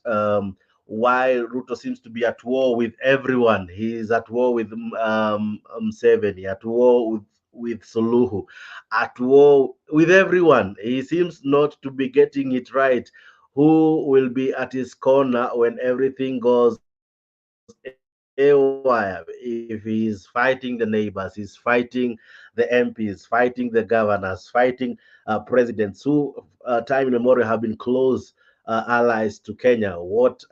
why Ruto seems to be at war with everyone. He is at war with Museveni, at war with Suluhu, at war with everyone. He seems not to be getting it right. Who will be at his corner when everything goes haywire? If he's fighting the neighbors, he's fighting the MPs, fighting the governors, fighting presidents who, time immemorial, have been close allies to Kenya. What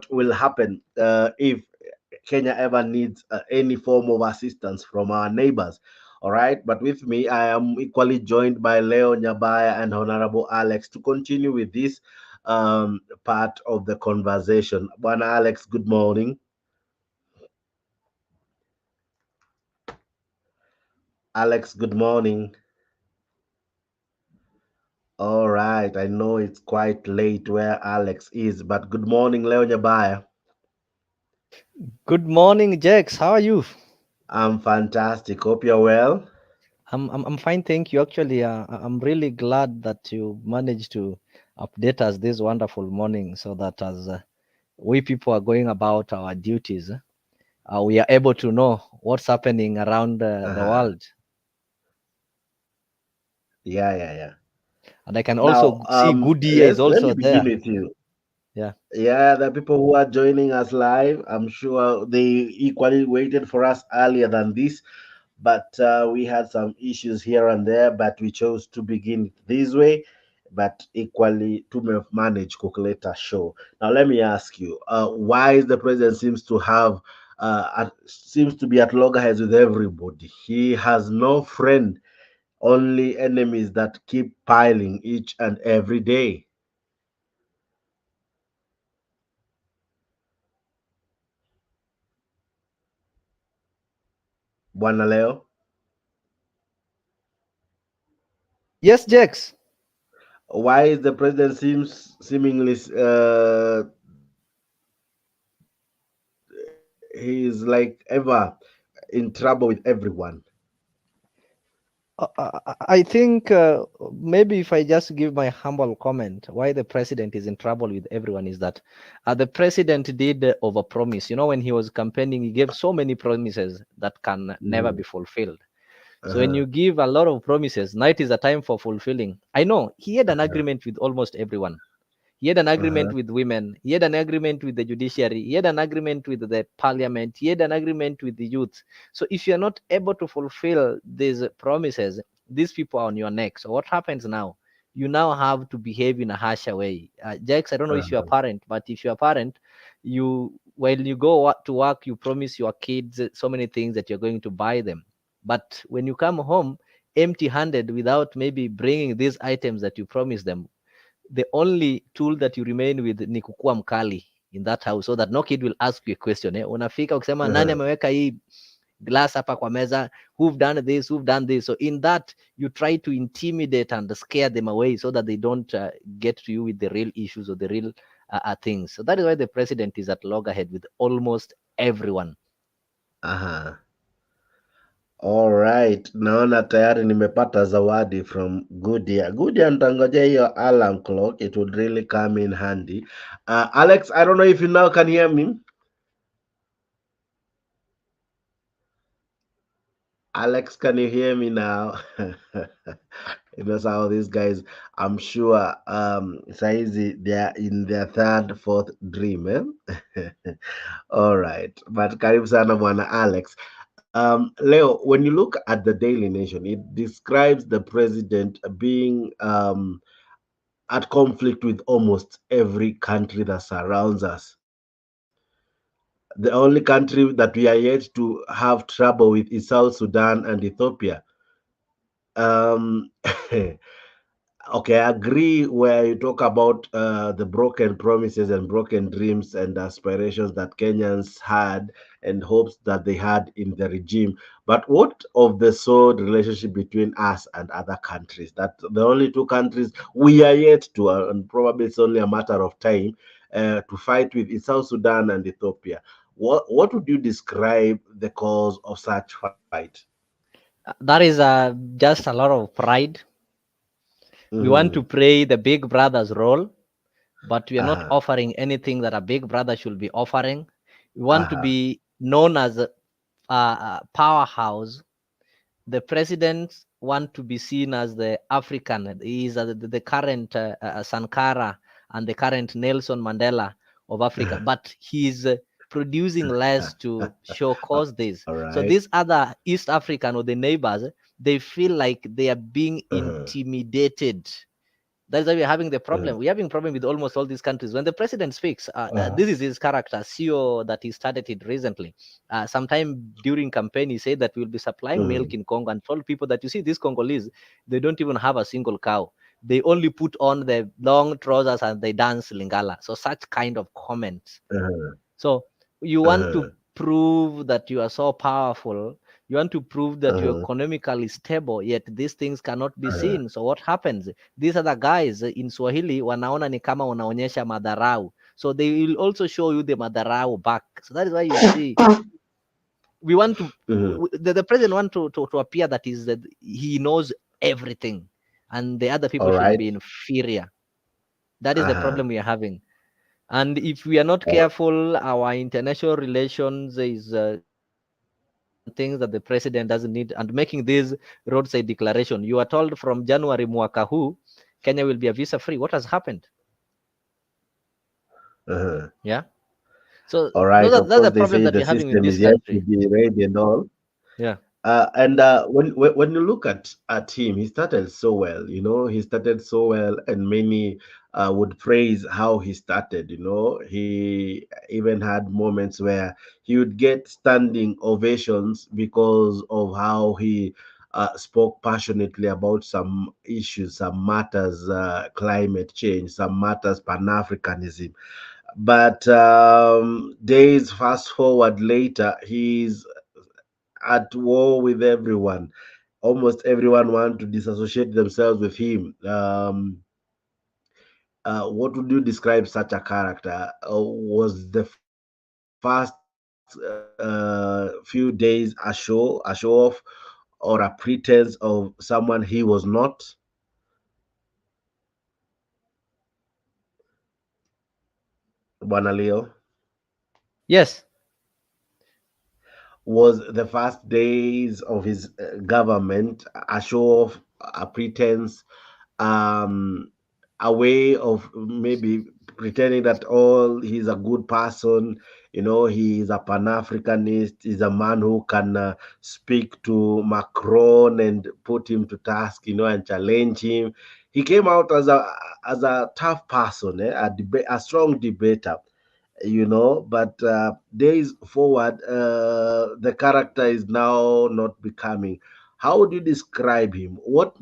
will happen if Kenya ever needs any form of assistance from our neighbors? All right, but with me, I am equally joined by Leo Nyabaya and Honorable Alex to continue with this part of the conversation. Bwana Alex, good morning. Alex, good morning. All right, I know it's quite late where Alex is, but good morning, Leo Nyabaya. Good morning, Jax. How are you? I'm fantastic. Hope you're well. I'm fine, thank you. Actually, I'm really glad that you managed to update us this wonderful morning, so that as we people are going about our duties, we are able to know what's happening around the Uh-huh. world, Yeah. and I can also Now, see Goodyear is let me also begin there. with you. Yeah. Yeah, the people who are joining us live, I'm sure they equally waited for us earlier than this, but we had some issues here and there, but we chose to begin it this way. But equally, to manage Kukuleta show. Now, let me ask you, why is the president seems to be at loggerheads with everybody? He has no friend, only enemies that keep piling each and every day. Bwana Leo. Yes, Jax. Why is the president seemingly he's like ever in trouble with everyone? I think maybe if I just give my humble comment, why the president is in trouble with everyone is that the president did overpromise. You know, when he was campaigning, he gave so many promises that can never be fulfilled. So when Uh-huh. you give a lot of promises, now it is a time for fulfilling. I know he had an agreement with almost everyone. He had an agreement Uh-huh. with women. He had an agreement with the judiciary. He had an agreement with the parliament. He had an agreement with the youth. So if you're not able to fulfill these promises, these people are on your neck. So what happens now? You now have to behave in a harsher way. Jax, I don't know if you're a Uh-huh. parent, but if you're a parent, you when you go to work, you promise your kids so many things that you're going to buy them. But when you come home empty-handed without maybe bringing these items that you promised them, the only tool that you remain with ni kukua mkali in that house, so that no kid will ask you a question. Unafika ukisema nani Uh-huh. ameweka hii glass hapa kwa meza, who've done this. So in that you try to intimidate and scare them away so that they don't get to you with the real issues or the real things. So that is why the president is at loggerhead with almost everyone. Uh-huh. All right. Naona tayari nimepata zawadi from Goodyear. Goodyear, nitangojea hiyo alarm clock. It would really come in handy. Alex, I don't know if you now can hear me. Alex, can you hear me now? You know how these guys, I'm sure saizi they are in their third, fourth dream, eh? All right. But karibu sana bwana Alex. Leo, when you look at the Daily Nation, it describes the president being at conflict with almost every country that surrounds us. The only country that we are yet to have trouble with is South Sudan and Ethiopia. Um, okay, I agree where you talk about the broken promises and broken dreams and aspirations that Kenyans had and hopes that they had in the regime. But what of the souled relationship between us and other countries? That the only two countries we are yet to, and probably it's only a matter of time, to fight with is South Sudan and Ethiopia. What would you describe the cause of such fight? That is just a lot of pride. We want to Mm-hmm. play the big brother's role, but we are not Uh-huh. offering anything that a big brother should be offering. We want to Uh-huh. be known as a powerhouse. The presidents want to be seen as the African. He is the current Sankara and the current Nelson Mandela of Africa, but he's producing less to show cause this. All So right. these other East African or the neighbors, they feel like they are being Uh-huh. intimidated. That's why we're having the Uh-huh. problem. We're having problem with almost all these countries. When the president speaks, Uh-huh. this is his character, CEO that he started it recently. Sometime during campaign, he said that we'll be supplying milk Mhm. in Congo and told people that, you see, these Congolese, they don't even have a single cow. They only put on the long trousers and they dance Lingala. So such kind of comments. Uh-huh. So you want to Uh-huh. prove that you are so powerful. You want to prove that you're Uh-huh. economically stable, yet these things cannot be Uh-huh. seen. So what happens? These are the guys in Swahili wanaona ni kama unaonyesha madharau. So they will also show you the madharau back. So that is why you see we want to Mhm. the president want to appear that is that he knows everything and the other people All should right. be inferior. That is the Uh-huh. problem we are having. And if we are not All careful, our international relations is things that the president doesn't need. And making this roadside declaration, you are told from January mwaka huu, Kenya will be a visa free. What has happened? Uh-huh. Yeah. So All right. Of that's the course, they problem say that the we're having in system this is yet to country. be ready and all. Yeah. And when you look at him, he started so well. You know, he started so well, and many would praise how he started. You know, he even had moments where he would get standing ovations because of how he spoke passionately about some issues, some matters, climate change, some matters, Pan Africanism. But days fast forward later, he's at war with everyone. Almost everyone want to disassociate themselves with him. What would you describe such a character? Was the first few days a show off, or a pretense of someone he was not? Bwana Leo, Yes. was the first days of his government a show off, a pretense, um a way of maybe pretending that he's a good person, you know, he's a pan-africanist, he's a man who can speak to Macron and put him to task, you know, and challenge him. He came out as a tough person, a strong debater, you know, but days forward, the character is now not becoming. How would you describe him? What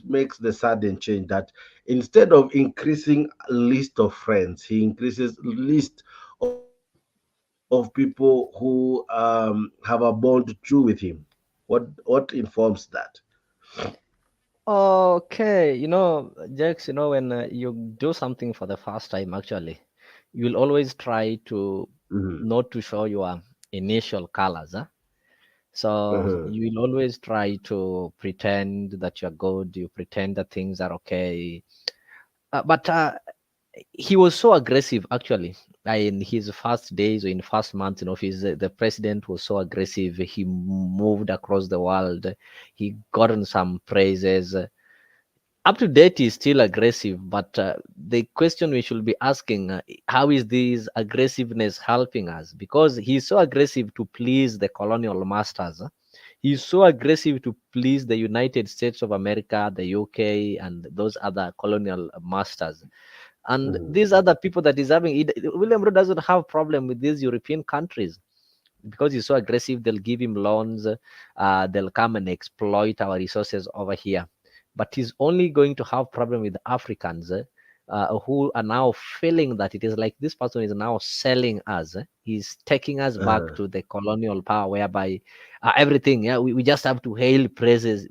makes the sudden change that instead of increasing list of friends, he increases list of people who have a bond true with him? What informs that? Okay. Jax, when you do something for the first time, actually, you will always try to Mhm. not to show your initial colors. Huh? So Mhm. you will always try to pretend that you're good. You pretend that things are okay. But he was so aggressive, actually. In his first days or in first months in office, the president was so aggressive. He moved across the world. He gotten some praises. Up to date, he's still aggressive, but the question we should be asking, how is this aggressiveness helping us? Because he's so aggressive to please the colonial masters. He's so aggressive to please the United States of America, the UK, and those other colonial masters. And these other people that is having it, William Ruto doesn't have problem with these European countries because he's so aggressive. They'll give him loans, they'll come and exploit our resources over here. But he's only going to have problem with Africans who are now feeling that it is like this person is now selling us. He's taking us back to the colonial power, whereby everything, we just have to hail praises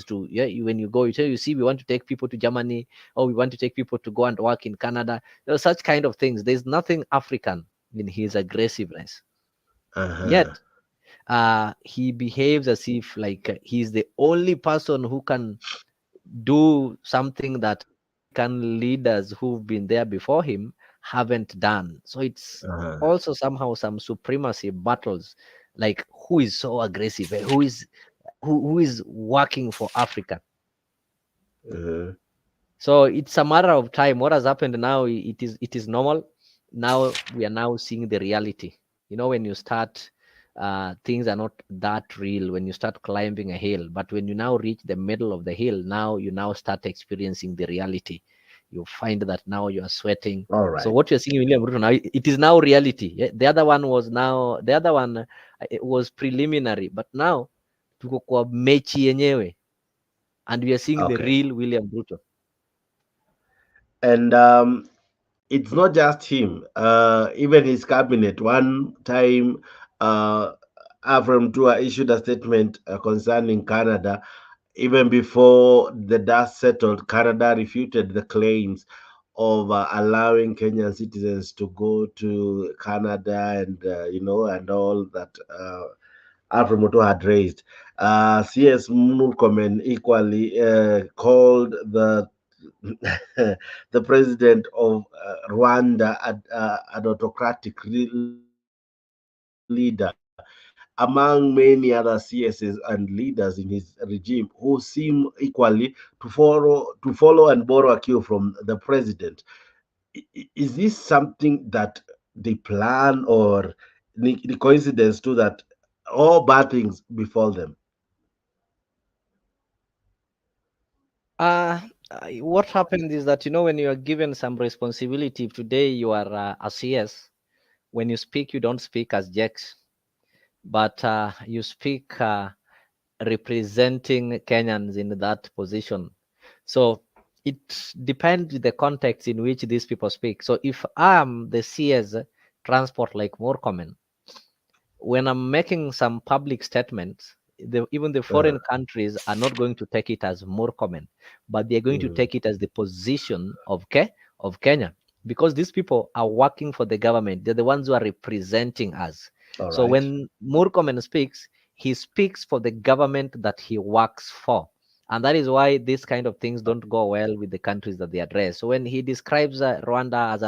to, when you go, you see, we want to take people to Germany, or we want to take people to go and work in Canada. Such kind of things. There's nothing African in his aggressiveness. Yet he behaves as if like he's the only person who can do something that African leaders who've been there before him haven't done. So it's also somehow some supremacy battles, like who is so aggressive, who is working for Africa. So it's a matter of time. What has happened now, it is normal. Now we are now seeing the reality. When you start, things are not that real when you start climbing a hill. But when you now reach the middle of the hill, now you now start experiencing the reality. You find that now you are sweating. All right. So what you're seeing, William Ruto, now it is now reality. The other one was it was preliminary, but now tuko kwa mechi yenyewe, and we are seeing the real William Ruto. And it's not just him. Even his cabinet. One time, Avram Tua issued a statement concerning Canada. Even before the dust settled, Canada refuted the claims of allowing Kenyan citizens to go to Canada, and and all that Avram Tua had raised. CS Murkomen equally called the the president of Rwanda an autocratic leader, among many other CSs and leaders in his regime who seem equally to follow and borrow a cue from the president. Is this something that they plan, or the coincidence too that all bad things befall them? What happens is that, when you are given some responsibility, today you are a CS. When you speak, you don't speak as Jex, but you speak representing Kenyans in that position. So it depends the context in which these people speak. So if I am the CS transport like more common, when I'm making some public statements, even the foreign countries are not going to take it as more common, but they're going to take it as the position of Kenya, because these people are working for the government. They're the ones who are representing us. So when Murkomen speaks, he speaks for the government that he works for. And that is why these kind of things don't go well with the countries that they address. So when he describes Rwanda as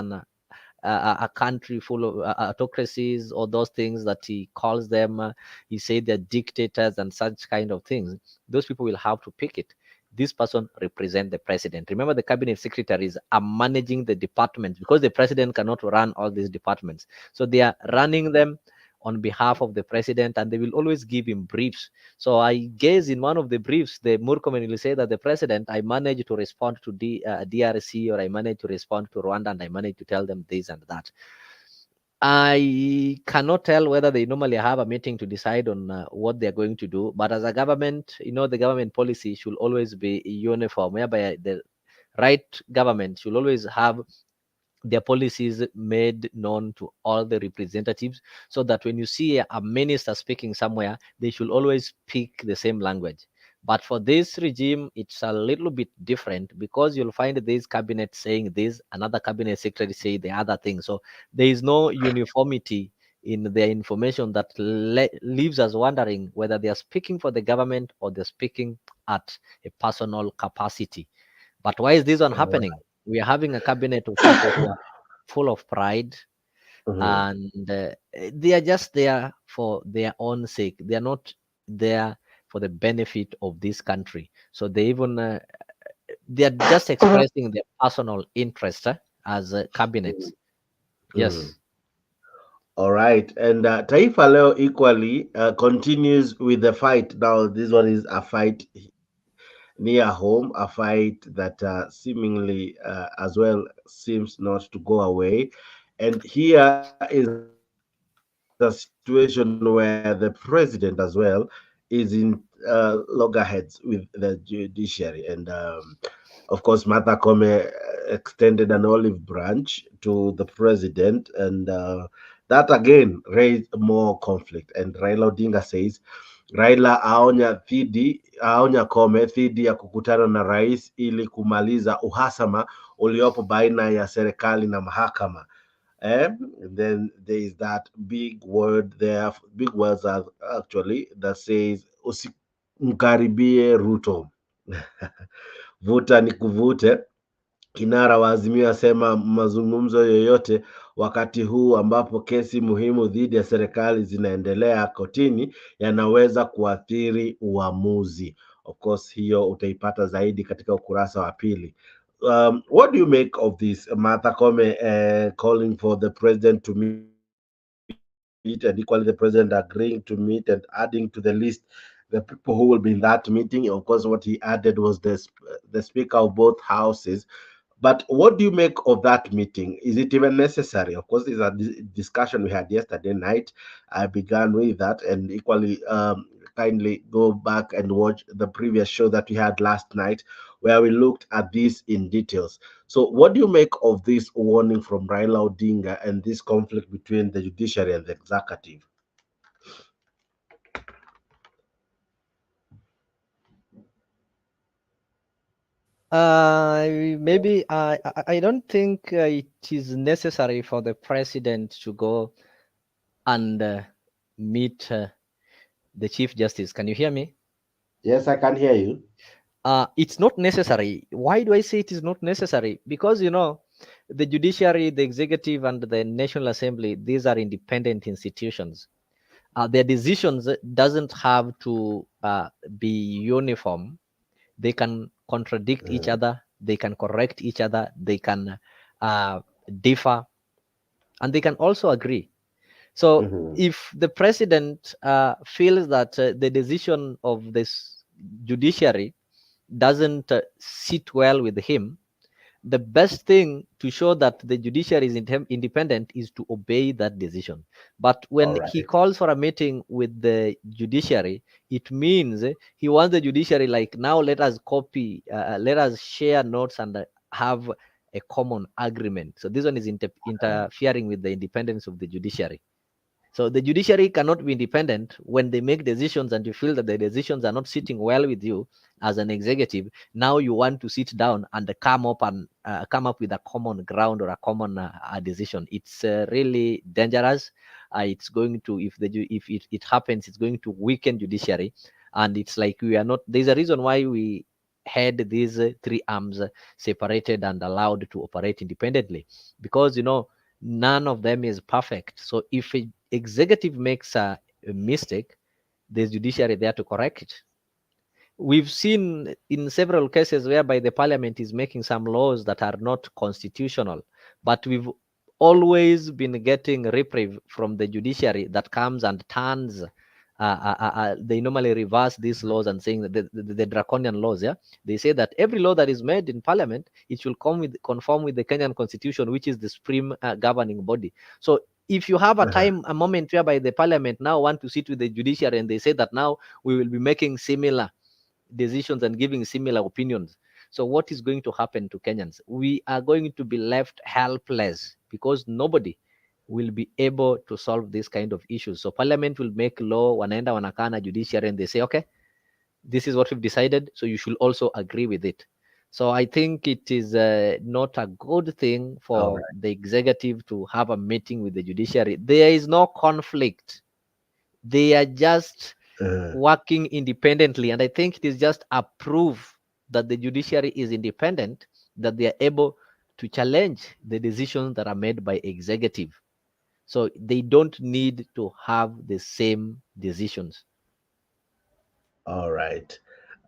a country full of autocracies, or those things that he calls them, he said they're dictators and such kind of things, those people will have to pick it. This person represent the president. Remember, the cabinet secretaries are managing the departments, because the president cannot run all these departments. So they are running them on behalf of the president, and they will always give him briefs. So I guess in one of the briefs, the Murkomen will say that the president, I managed to respond to DRC, or I managed to respond to Rwanda, and I managed to tell them this and that. I cannot tell whether they normally have a meeting to decide on what they're going to do. But as a government, the government policy should always be uniform, whereby the right government should always have their policies made known to all the representatives, so that when you see a minister speaking somewhere, they should always speak the same language. But for this regime, it's a little bit different, because you'll find this cabinet saying this, another cabinet secretary say the other thing. So there is no uniformity in their information, that leaves us wondering whether they are speaking for the government or they're speaking at a personal capacity. But why is this one happening? We are having a cabinet of people who are full of pride, and they are just there for their own sake. They are not there for the benefit of this country. So they even they are just expressing their personal interest as cabinets. Yes. All right. And Taifa Leo equally continues with the fight. Now, this one is a fight near home, a fight that seemingly as well seems not to go away. And here is a situation where the president as well is in loggerheads with the judiciary. And of course, Martha Kome extended an olive branch to the president, and that again raised more conflict. And Raila Odinga says Raila aonya Kome dhidi ya kukutana na rais ili kumaliza uhasama uliopo baina ya serikali na mahakama. And then there is that big word there, big words actually that says usimkaribie Ruto. Vuta ni kuvute. Kinara wa Azimio asema mazungumzo yoyote wakati huu ambapo kesi muhimu dhidi ya serikali zinaendelea kotini yanaweza kuathiri uamuzi. Of course, hiyo utaipata zaidi katika ukurasa wa pili. What do you make of this? Martha Koome calling for the president to meet, and equally the president agreeing to meet and adding to the list the people who will be in that meeting. Of course, what he added was the Speaker of both houses. But what do you make of that meeting? Is it even necessary? Of course, it's a discussion we had yesterday night. I began with that, and equally, kindly go back and watch the previous show that we had last night, where we looked at this in details. So, what do you make of this warning from Raila Odinga and this conflict between the judiciary and the executive? Maybe I don't think it is necessary for the president to go and meet the Chief Justice. Can you hear me? Yes, I can hear you. It's not necessary. Why do I say it is not necessary? Because, you know, the judiciary, the executive, and the National Assembly, these are independent institutions. Their decisions doesn't have to be uniform. They can contradict each other. They can correct each other. They can differ, and they can also agree. So if the president feels that the decision of this judiciary doesn't sit well with him, the best thing to show that the judiciary is independent is to obey that decision. But when he calls for a meeting with the judiciary, it means he wants the judiciary like, now let us copy, let us share notes and have a common agreement. So this one is interfering with the independence of the judiciary. So the judiciary cannot be independent when they make decisions and you feel that the decisions are not sitting well with you as an executive. Now you want to sit down and come up with a common ground or a common decision. It's really dangerous. It's going to, if it happens, it's going to weaken judiciary. And it's like we are not. There's a reason why we had these three arms separated and allowed to operate independently, because you know none of them is perfect. So if a executive makes a mistake, there's judiciary there to correct it. We've seen in several cases whereby the parliament is making some laws that are not constitutional, but we've always been getting reprieve from the judiciary that comes and turns. They normally reverse these laws and saying that the draconian laws. Yeah, they say that every law that is made in parliament, it will conform with the Kenyan constitution, which is the supreme governing body. So if you have a moment whereby the parliament now want to sit with the judiciary and they say that now we will be making similar decisions and giving similar opinions, so what is going to happen to Kenyans? We are going to be left helpless because nobody will be able to solve this kind of issues. So parliament will make law, wanaenda wanakana judiciary and they say, okay, this is what we've decided, so you should also agree with it. So I think it is not a good thing for the executive to have a meeting with the judiciary. There is no conflict. They are just working independently. And I think it is just a proof that the judiciary is independent, that they are able to challenge the decisions that are made by executive. So they don't need to have the same decisions. All right.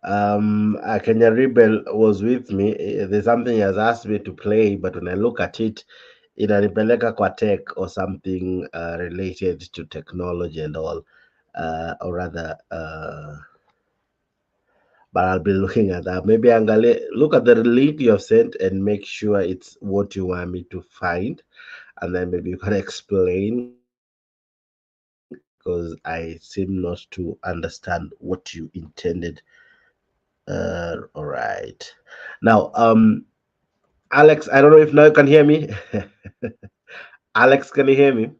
Kenya Rebel was with me. There's something he has asked me to play, but when I look at it, inanipeleka kwa tech or something related to technology and all, or rather, but I'll be looking at that. Maybe look at the link you have sent and make sure it's what you want me to find, and then maybe you can explain because I seem not to understand what you intended. All right. Now, Alex, I don't know if now you can hear me. Alex, can you hear me?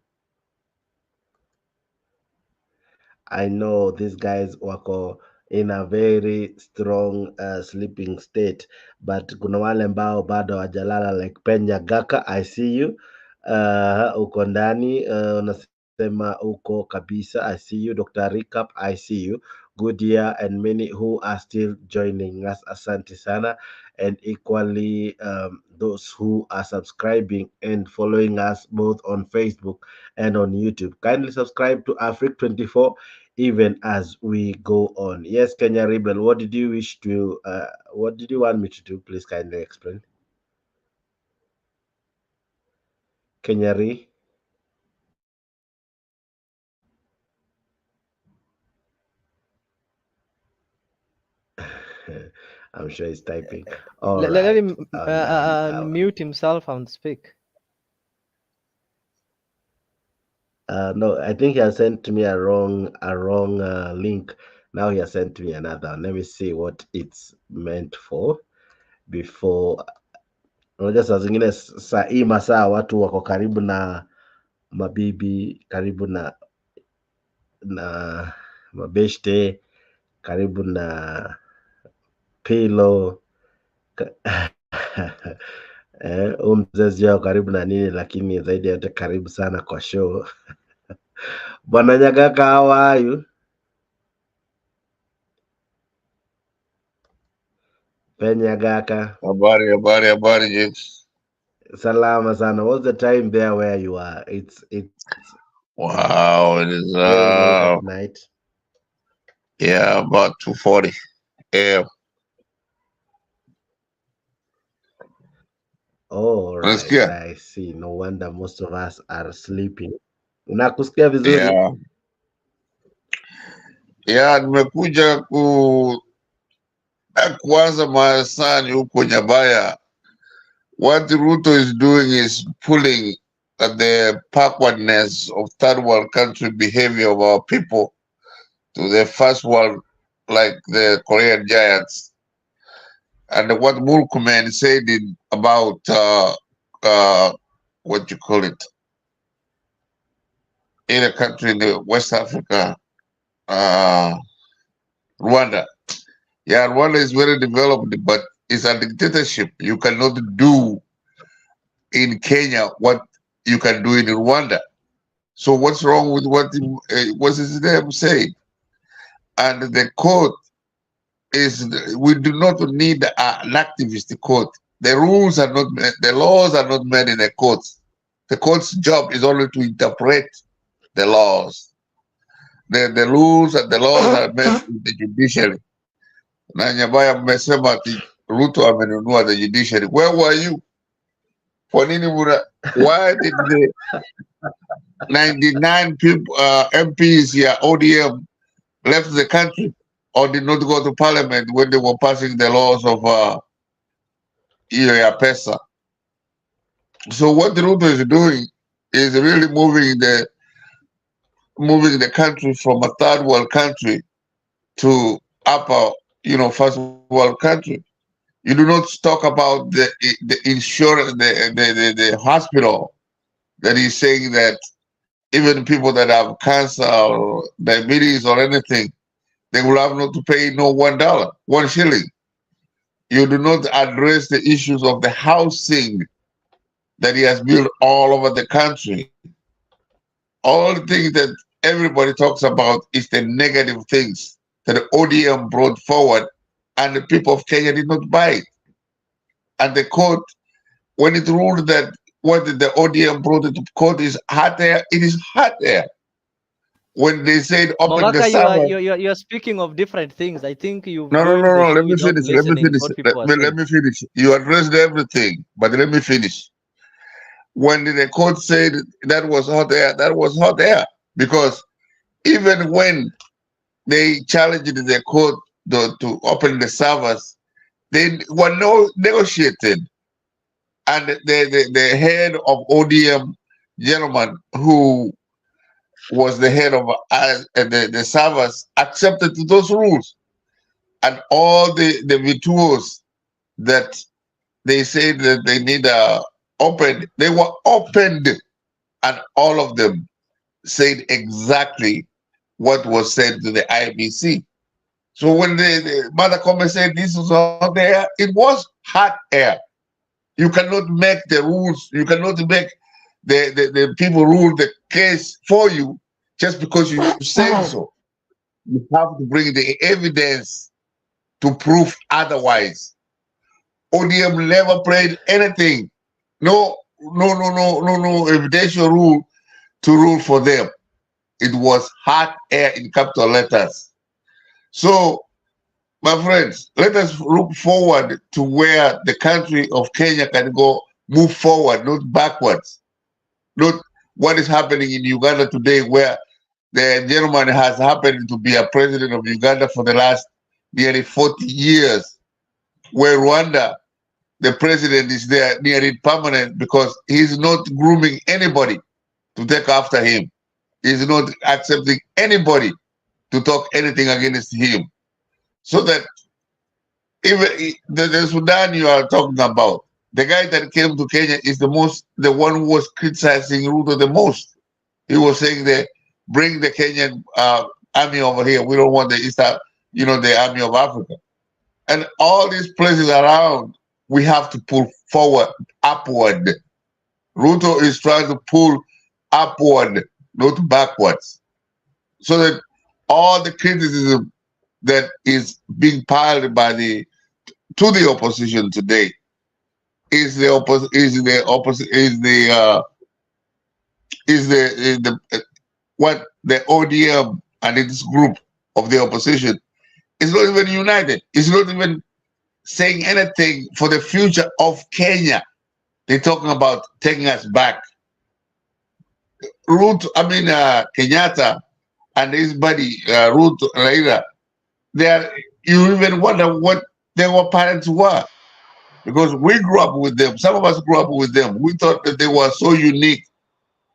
I know these guys wako in a very strong sleeping state, but kuna wale ambao bado hawajalala like Penya Gaka, I see you. Uko ndani, unasema uko kabisa, I see you. Dr. Recap, I see you. Good year and many who are still joining us, asante sana. And equally, those who are subscribing and following us both on Facebook and on YouTube. Kindly subscribe to Afric 24 even as we go on. Yes, Kenya Rebel, what did you wish to, what did you want me to do? Please kindly explain. Kenya Re. I'm sure he's typing. All Let right. him mute himself and speak. No, I think he has sent me a wrong link. Now he has sent me another one. Let me see what it's meant for before. Unajua saa zingine saa hii masaa watu wako karibu na mabibi, karibu na mabeshte, karibu na pilo mzazi wao karibu na nini, lakini zaidi ya yote karibu sana kwa show. Bwana Nyagaka, how are you? Penyagaka. Habari, James. Salama sana. What's the time there where you are? It's Wow, it is very late at night. Yeah, about 2:40 a.m. Oh, all right. Unasikia? I see. No wonder most of us are sleeping. Unakusikia vizuri? Yeah, nimekuja kuanza maasani huko Nyabaya. What Ruto is doing is pulling at the backwardness of third world country behavior of our people to the first world, like the Korean giants. And what Murkumen said about what you call it, in a country in the West Africa, Rwanda. Yeah, Rwanda is very developed, but it's a dictatorship. You cannot do in Kenya what you can do in Rwanda. So what's wrong with what's his name saying? And the court is, we do not need an activist court. The rules are not, the laws are not made in the courts. The court's job is only to interpret the laws. The rules and the laws are made in the judiciary. Na Nyabaya mmesema ati Ruto amenunua the judiciary. Where were you? Kwa nini why did the 99 people, MPs here, ODM, left the country or did not go to parliament when they were passing the laws of PESA? So what Ruto is doing is really moving the country from a third world country to upper, first world country. You do not talk about the insurance, the hospital that is saying that even people that have cancer or diabetes or anything, they will have not to pay no $1, 1 shilling. You do not address the issues of the housing that he has built all over the country. All the things that everybody talks about is the negative things that the ODM brought forward, and the people of Kenya did not buy it. And the court, when it ruled that what the ODM brought into court is hot air, it is hot air. When they said open Mogaka, the summer, you're speaking of different things. I think you've no. Let me finish. Let me finish. You addressed everything, but let me finish. When the court said that was hot air, that was hot air, because even when they challenged the court to open the servers, they were negotiated, and the head of ODM gentleman who was the head of the servers accepted those rules, and all the virtuos that they said that they need opened, they were opened, and all of them said exactly what was said to the IBC. So when the Mother Come said this was hot air, it was hot air. You cannot make the rules, you cannot make the people rule the case for you just because you say so. You have to bring the evidence to prove otherwise. ODM never played anything. No evidential rule to rule for them. It was hot air in capital letters. So, my friends, let us look forward to where the country of Kenya can go, move forward, not backwards. Not what is happening in Uganda today, where the gentleman has happened to be a president of Uganda for the last nearly 40 years, where Rwanda, the president is there nearly permanent because he's not grooming anybody to take after him. He's not accepting anybody to talk anything against him. So that even the Sudan you are talking about, the guy that came to Kenya is the one who was criticizing Ruto the most. He was saying that bring the Kenyan army over here. We don't want the the army of Africa. And all these places around, we have to pull forward, upward. Ruto is trying to pull upward, not backwards. So that all the criticism that is being piled to the opposition today is what the ODM and its group of the opposition is not even united. It's not even saying anything for the future of Kenya. They're talking about taking us back. Kenyatta and his buddy Ruto Raila, you even wonder what their parents were, because we grew up with them. Some of us grew up with them. We thought that they were so unique,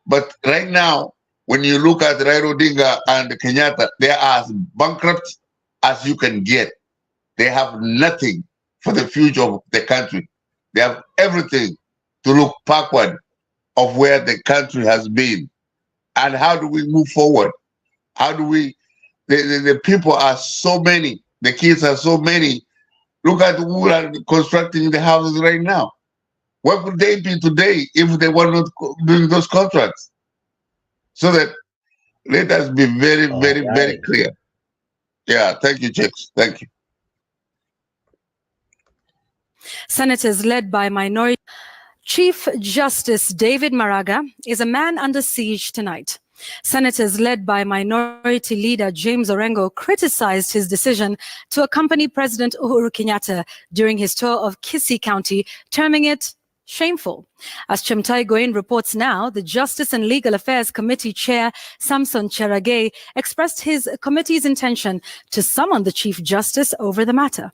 but right now, when you look at Raila Odinga and Kenyatta, they are as bankrupt as you can get. They have nothing for the future of the country. They have everything to look backward of where the country has been. And how do we move forward? How do we, the people are so many, the kids are so many. Look at who are constructing the houses right now. What would they be today if they were not doing those contracts? So that let us be very, very clear. Yeah, thank you, Chicks. Thank you. Senators led by minority. Chief Justice David Maraga is a man under siege tonight. Senators led by Minority Leader James Orengo criticized his decision to accompany President Uhuru Kenyatta during his tour of Kisii County, terming it shameful. As Chemtai Goin reports now, the Justice and Legal Affairs Committee Chair Samson Cherargei expressed his committee's intention to summon the Chief Justice over the matter.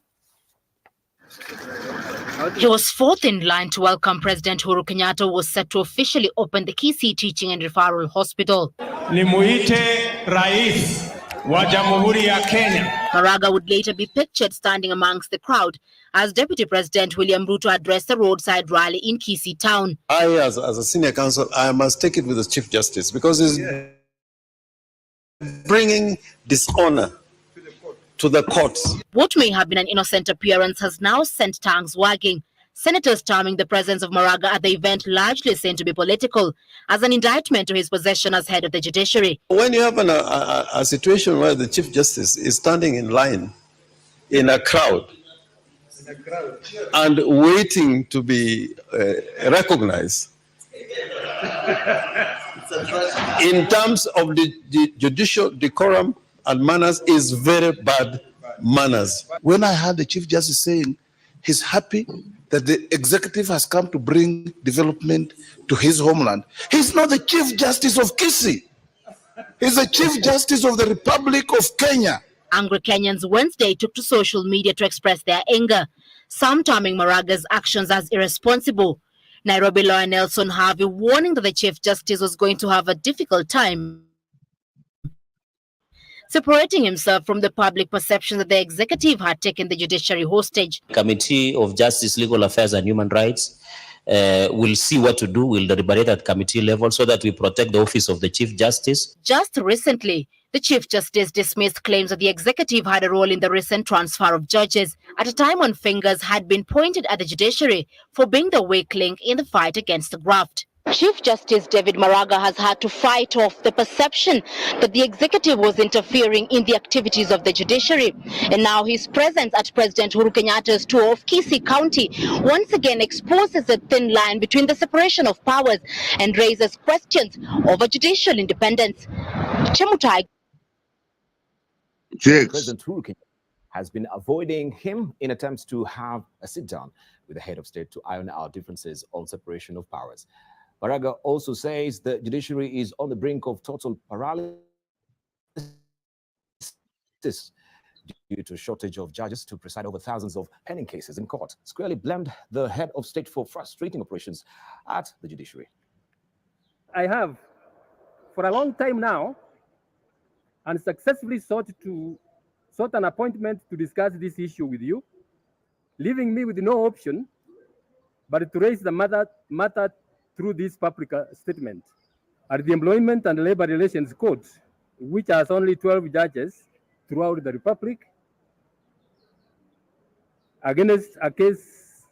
He was fourth in line to welcome President Uhuru Kenyatta, who was set to officially open the Kisii Teaching and Referral Hospital. Nimuite Rais wa Jamhuri ya Kenya. Maraga would later be pictured standing amongst the crowd as Deputy President William Ruto addressed the roadside rally in Kisii town. I, as a senior counsel, I must take it with the Chief Justice because he's bringing dishonor to the courts. What may have been an innocent appearance has now sent tongues wagging. Senators terming the presence of Maraga at the event largely seen to be political, as an indictment to his possession as head of the judiciary. When you have a situation where the Chief Justice is standing in line in a crowd and waiting to be recognized, in terms of the judicial decorum and manners, is very bad manners. When I heard the Chief Justice saying he's happy that the executive has come to bring development to his homeland, he's not the Chief Justice of Kisii. He's the Chief Justice of the Republic of Kenya. Angry Kenyans Wednesday took to social media to express their anger, some terming Maraga's actions as irresponsible. Nairobi lawyer Nelson Harvey warning that the Chief Justice was going to have a difficult time separating himself from the public perception that the executive had taken the judiciary hostage. Committee of Justice, Legal Affairs and Human Rights will see what to do. We'll deliberate at committee level so that we protect the office of the Chief Justice. Just recently, the Chief Justice dismissed claims that the executive had a role in the recent transfer of judges at a time when fingers had been pointed at the judiciary for being the weak link in the fight against the graft. Chief Justice David Maraga has had to fight off the perception that the executive was interfering in the activities of the judiciary. And now his presence at President Uhuru Kenyatta's tour of Kisii County once again exposes a thin line between the separation of powers and raises questions over judicial independence. Chemutai. President Uhuru Kenyatta has been avoiding him in attempts to have a sit-down with the head of state to iron out differences on separation of powers. Maraga also says the judiciary is on the brink of total paralysis due to a shortage of judges to preside over thousands of pending cases in court. Squarely blamed the head of state for frustrating operations at the judiciary. I have, for a long time now, unsuccessfully sought an appointment to discuss this issue with you, leaving me with no option but to raise the matter through this public statement. At the Employment and Labor Relations Court, which has only 12 judges throughout the Republic, against a case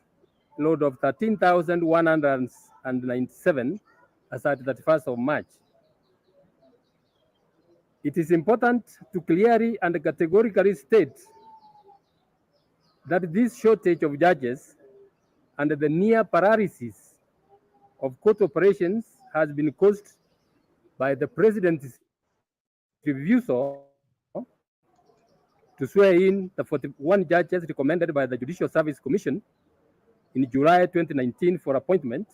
load of 13,197 as at 31st of March. It is important to clearly and categorically state that this shortage of judges and the near paralysis of court operations has been caused by the President's refusal to swear in the 41 judges recommended by the Judicial Service Commission in July 2019 for appointment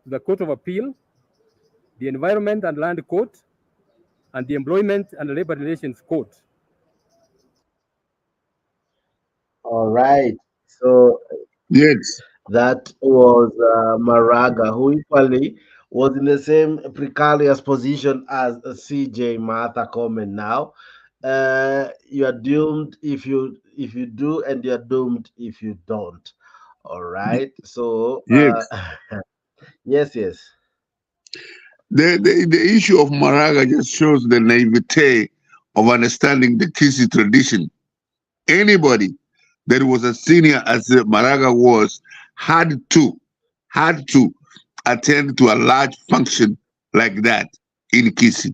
to the Court of Appeal, the Environment and Land Court, and the Employment and Labor Relations Court. All right. So yes, that was Maraga, who equally was in the same precarious position as CJ Martha Koome now. You are doomed if you do, and you are doomed if you don't. All right. So yes. yes. The issue of Maraga just shows the naivete of understanding the Kisii tradition. Anybody that was as senior as Maraga was had to attend to a large function like that in Kisii,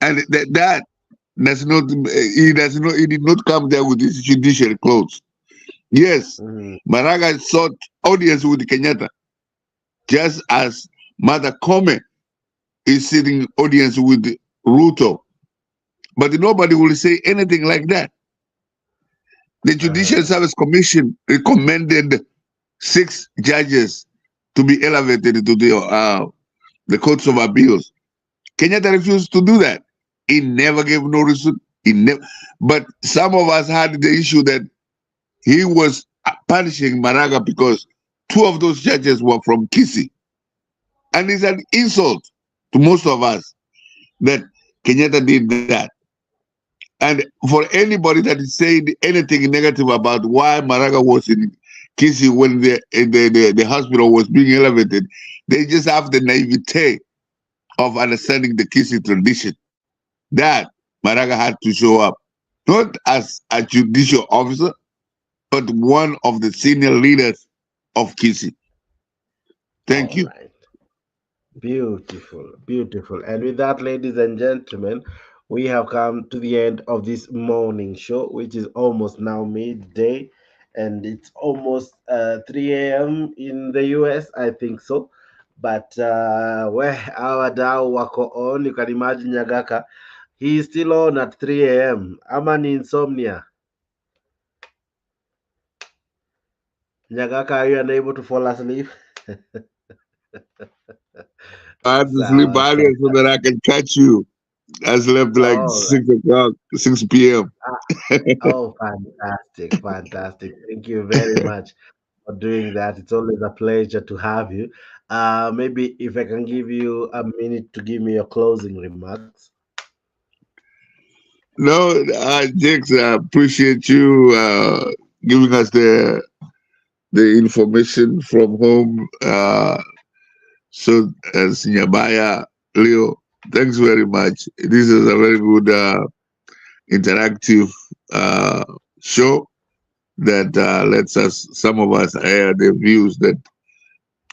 and that does not he did not come there with his judicial clothes. Yes, Maraga sought audience with Kenyatta, just as Martha Koome is sitting audience with Ruto, but nobody will say anything like that. The Judicial Service Commission recommended 6 judges to be elevated to the courts of appeals. Kenyatta refused to do that. He never gave no reason. But some of us had the issue that he was punishing Maraga because 2 of those judges were from Kisii. And it's an insult to most of us that Kenyatta did that. And for anybody that is saying anything negative about why Maraga was in Kisii when the hospital was being elevated, they just have the naivete of understanding the Kisii tradition. That Maraga had to show up, not as a judicial officer, but one of the senior leaders of Kisii. Thank you. Right. Beautiful. And with that, ladies and gentlemen, we have come to the end of this morning show, which is almost now midday, and it's almost 3 a.m. in the US, I think so. But where our Dao wako on, you can imagine Nyagaka, he's still on at 3 a.m. I'm an insomnia. Nyagaka, are you unable to fall asleep? I have to sleep earlier so that I can catch you. I slept like All right. 6 o'clock, 6 p.m. Oh, fantastic, fantastic. Thank you very much for doing that. It's always a pleasure to have you. Maybe if I can give you a minute to give me your closing remarks. No, Jakes, I appreciate you giving us the information from home. So, as Nyabaya, Leo, thanks very much. This is a very good interactive show that lets us, some of us, air the views that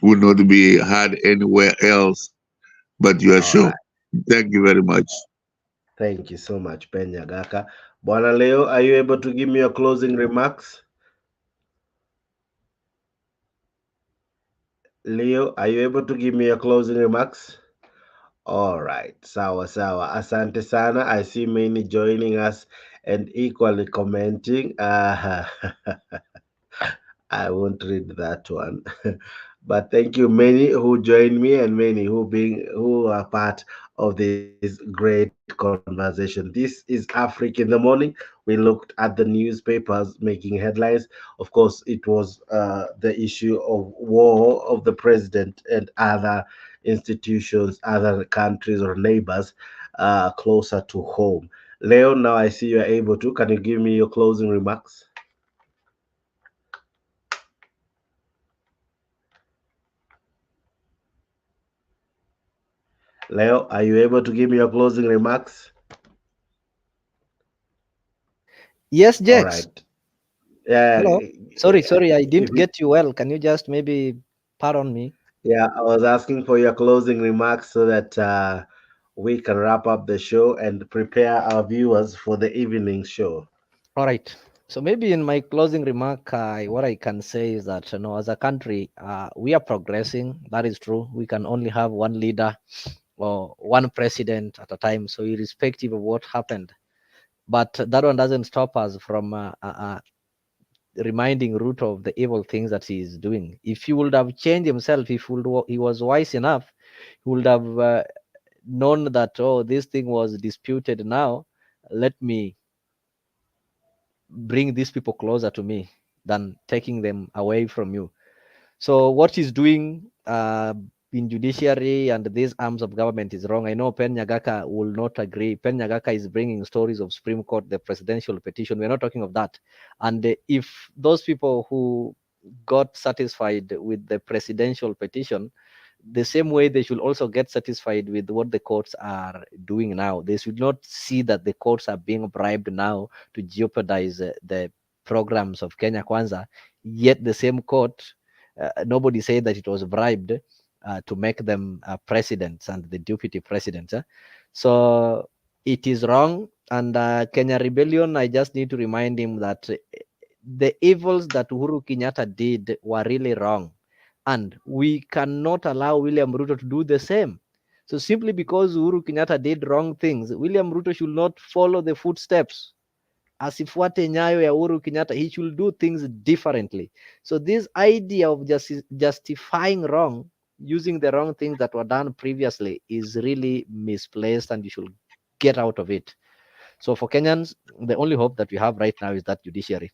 would not be heard anywhere else but your All show. right. Thank you very much. Thank you so much, Penyagaka. Bwana Leo, are you able to give me your closing remarks? Leo, are you able to give me your closing remarks? All right, sawa sawa. Asante sana. I see many joining us and equally commenting. I won't read that one. But thank you many who joined me and many who are part of this great conversation. This is Africa in the morning. We looked at the newspapers making headlines. Of course, it was the issue of war of the president and other institutions, other countries or neighbors closer to home. Leo, now I see you are able to. Can you give me your closing remarks? Leo, are you able to give me your closing remarks? Yes, All Jax. right. Yeah, Hello. Sorry, I if didn't you, get you well. Can you just maybe pardon me? yeah, I was asking for your closing remarks so that we can wrap up the show and prepare our viewers for the evening show. All right. So maybe in my closing remark, what I can say is that as a country, we are progressing. That is true. We can only have one leader or one president at a time. So irrespective of what happened, but that one doesn't stop us from reminding Ruto of the evil things that he is doing. If he would have changed himself, if he was wise enough, he would have known that this thing was disputed. Now, let me bring these people closer to me than taking them away from you. So what he's doing in judiciary and these arms of government is wrong. I know Pen Nyagaka will not agree. Pen Nyagaka is bringing stories of Supreme Court, the presidential petition. We're not talking of that. And if those people who got satisfied with the presidential petition, the same way they should also get satisfied with what the courts are doing now. They should not see that the courts are being bribed now to jeopardize the programs of Kenya Kwanza, yet the same court, nobody said that it was bribed to make them presidents and the deputy presidents. So it is wrong. And Kenya Rebellion, I just need to remind him that the evils that Uhuru Kenyatta did were really wrong. And we cannot allow William Ruto to do the same. So simply because Uhuru Kenyatta did wrong things, William Ruto should not follow the footsteps. Asifuate nyayo ya Uhuru Kenyatta, he should do things differently. So this idea of justifying wrong, using the wrong things that were done previously is really misplaced and you should get out of it. So for Kenyans, the only hope that we have right now is that judiciary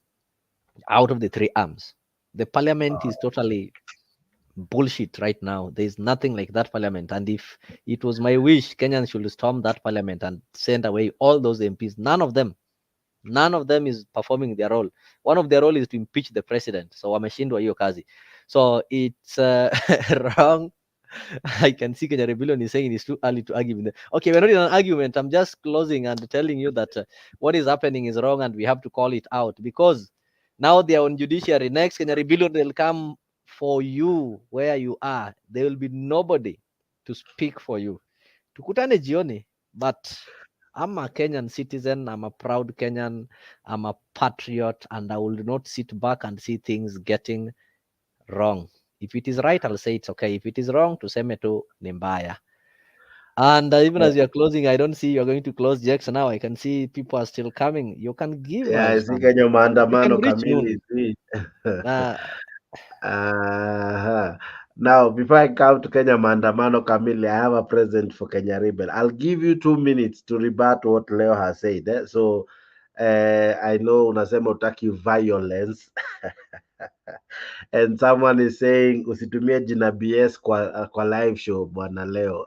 out of the three arms. The parliament is totally bullshit right now. There's nothing like that parliament. And if it was my wish, Kenyans should storm that parliament and send away all those MPs. None of them is performing their role. One of their role is to impeach the president. So wameshindwa hiyo kazi. So it's wrong. I can see Kenya Rebellion is saying it's too early to argue with them. Okay, we're not in an argument. I'm just closing and telling you that what is happening is wrong and we have to call it out because now they are on judiciary. Next, Kenya Rebellion, they'll come for you where you are. There will be nobody to speak for you. Tukutane jioni, but I'm a Kenyan citizen. I'm a proud Kenyan. I'm a patriot, and I will not sit back and see things getting wrong. If it is right, I'll say it's okay. If it is wrong, tuseme tu ni mbaya. And even as you're closing, I don't see you're going to close Jackson now. I can see people are still coming. You can give Yeah, us si Kenya you can maandamano reach kamili noon. hivi. Aha. Now, before I come to Kenya Maandamano Kamili, I have a present for Kenya Rebel. I'll give you 2 minutes to rebut what Leo has said. So, I know unasema utaki violence. And someone is saying usitumie jina BS kwa live show bwana Leo.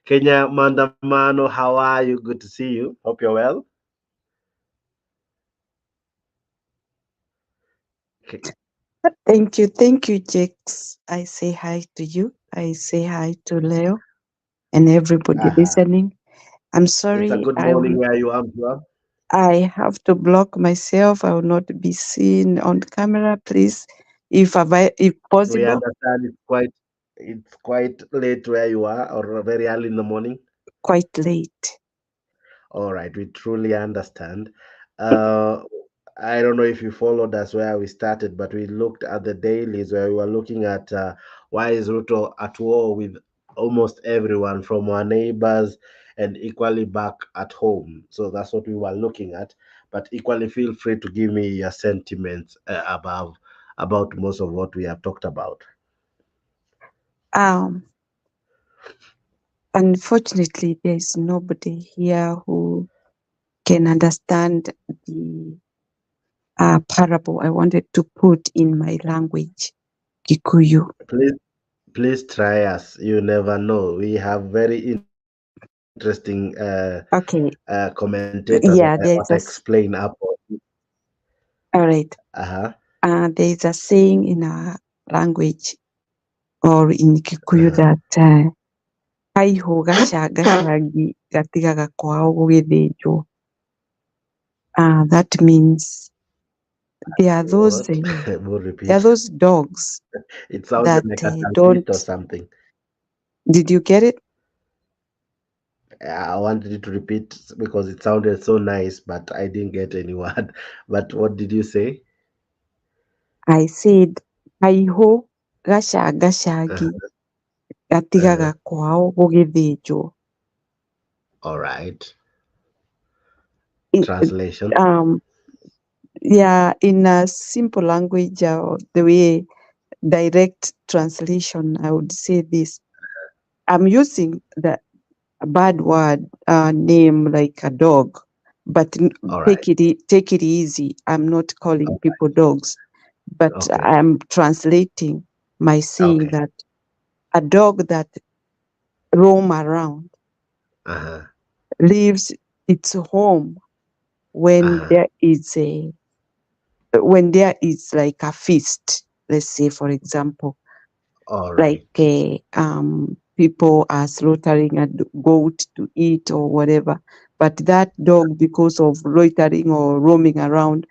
Kenya Maandamano, how are you? Good to see you. Hope you're well. Thank you, Jakes. I say hi to you. I say hi to Leo and everybody listening. I'm It's a sorry, good morning where you are. I have to block myself. I will not be seen on camera, please, if We possible. understand it's quite late where you are, or very early in the morning. Quite late. All right, we truly understand. Uh, I don't know if you followed us where we started, but we looked at the dailies where we were looking at why is Ruto at war with almost everyone from our neighbors and equally back at home. So that's what we were looking at. But equally, feel free to give me your sentiments about most of what we have talked about. Um, Unfortunately, there is nobody here who can understand the parable I wanted to put in my language, Kikuyu. Please try us. You never know. We have very interesting Okay. commentators Yeah, that explain up. all right. Uh-huh. There is a saying in our language or in Kikuyu that kaihu gacangacagi gatigaga kwao gũgĩthĩnjwo. That means there are those What? We'll repeat. there are those dogs It sounded that like a stampede don't. or something. Did you get it? I wanted you to repeat because it sounded so nice, but I didn't get any word. But what did you say? I said kaihu gacangacagi gatigaga kwao gũgĩthĩnjwo. All right. It- Translation. Yeah, in a simple language, the way direct translation, I would say this. I'm using the bad word name like a dog, but take it easy. I'm not calling people dogs, but I'm translating my saying that a dog that roam around leaves its home when there is like a feast. Let's say, for example, All like right. people are slaughtering a goat to eat or whatever. But that dog, because of loitering or roaming around,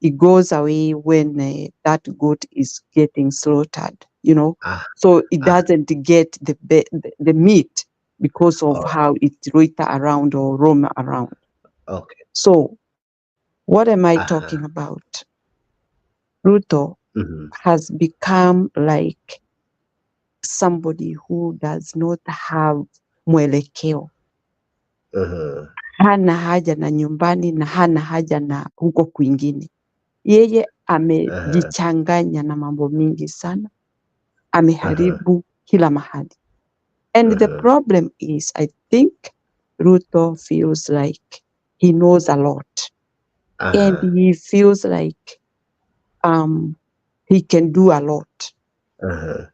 it goes away when that goat is getting slaughtered, So it doesn't get the meat because of how it loiter around or roam around. Okay. So what am I talking about? Ruto has become like somebody who does not have mwelekeo. Hana haja na nyumbani na hana haja na huko kwingine. Yeye amejichanganya na mambo mingi sana. Ameharibu kila mahali. And the problem is, I think Ruto feels like he knows a lot. And he feels like he can do a lot.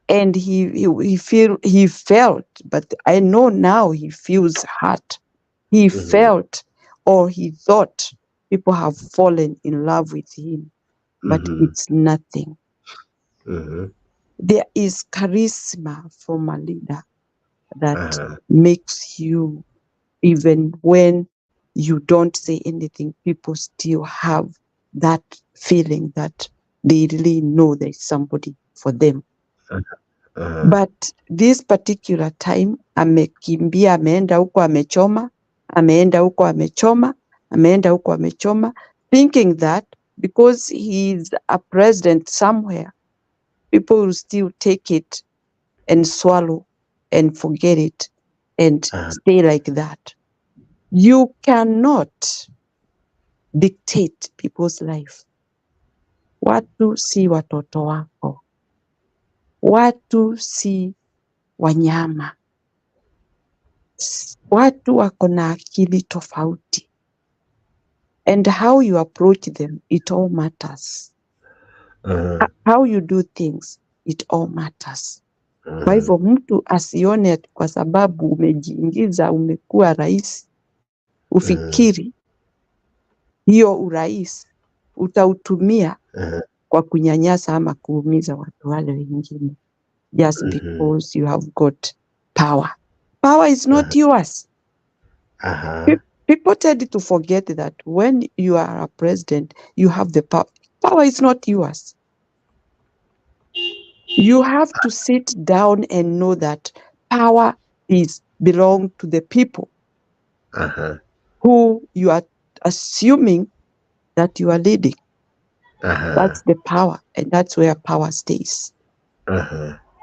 And he felt, but I know now he feels hurt. He felt or he thought people have fallen in love with him, but it's nothing. There is charisma from a leader that makes you, even when you don't say anything, people still have that feeling that they really know there's somebody for them. But this particular time, amekimbia, ameenda huko amechoma, ameenda huko amechoma, ameenda huko amechoma, thinking that because he's a president somewhere, people will still take it and swallow and forget it and stay like that. You cannot dictate people's life. Watu si watoto wako. Watu si wanyama. Watu wako na akili tofauti. And how you approach them, it all matters. How you do things, it all matters. Kwa hivyo mtu asione kwa sababu umejiingiza umekuwa rais, ufikiri hiyo urais utautumia kwa kunyanyasa ama kuumiza watu wale wengine just because you have got power. Power is not yours. People tend to forget that when you are a president, you have the power. Power is not yours. You have to sit down and know that power belong to the people who you are assuming that you are leading. That's the power, and that's where power stays.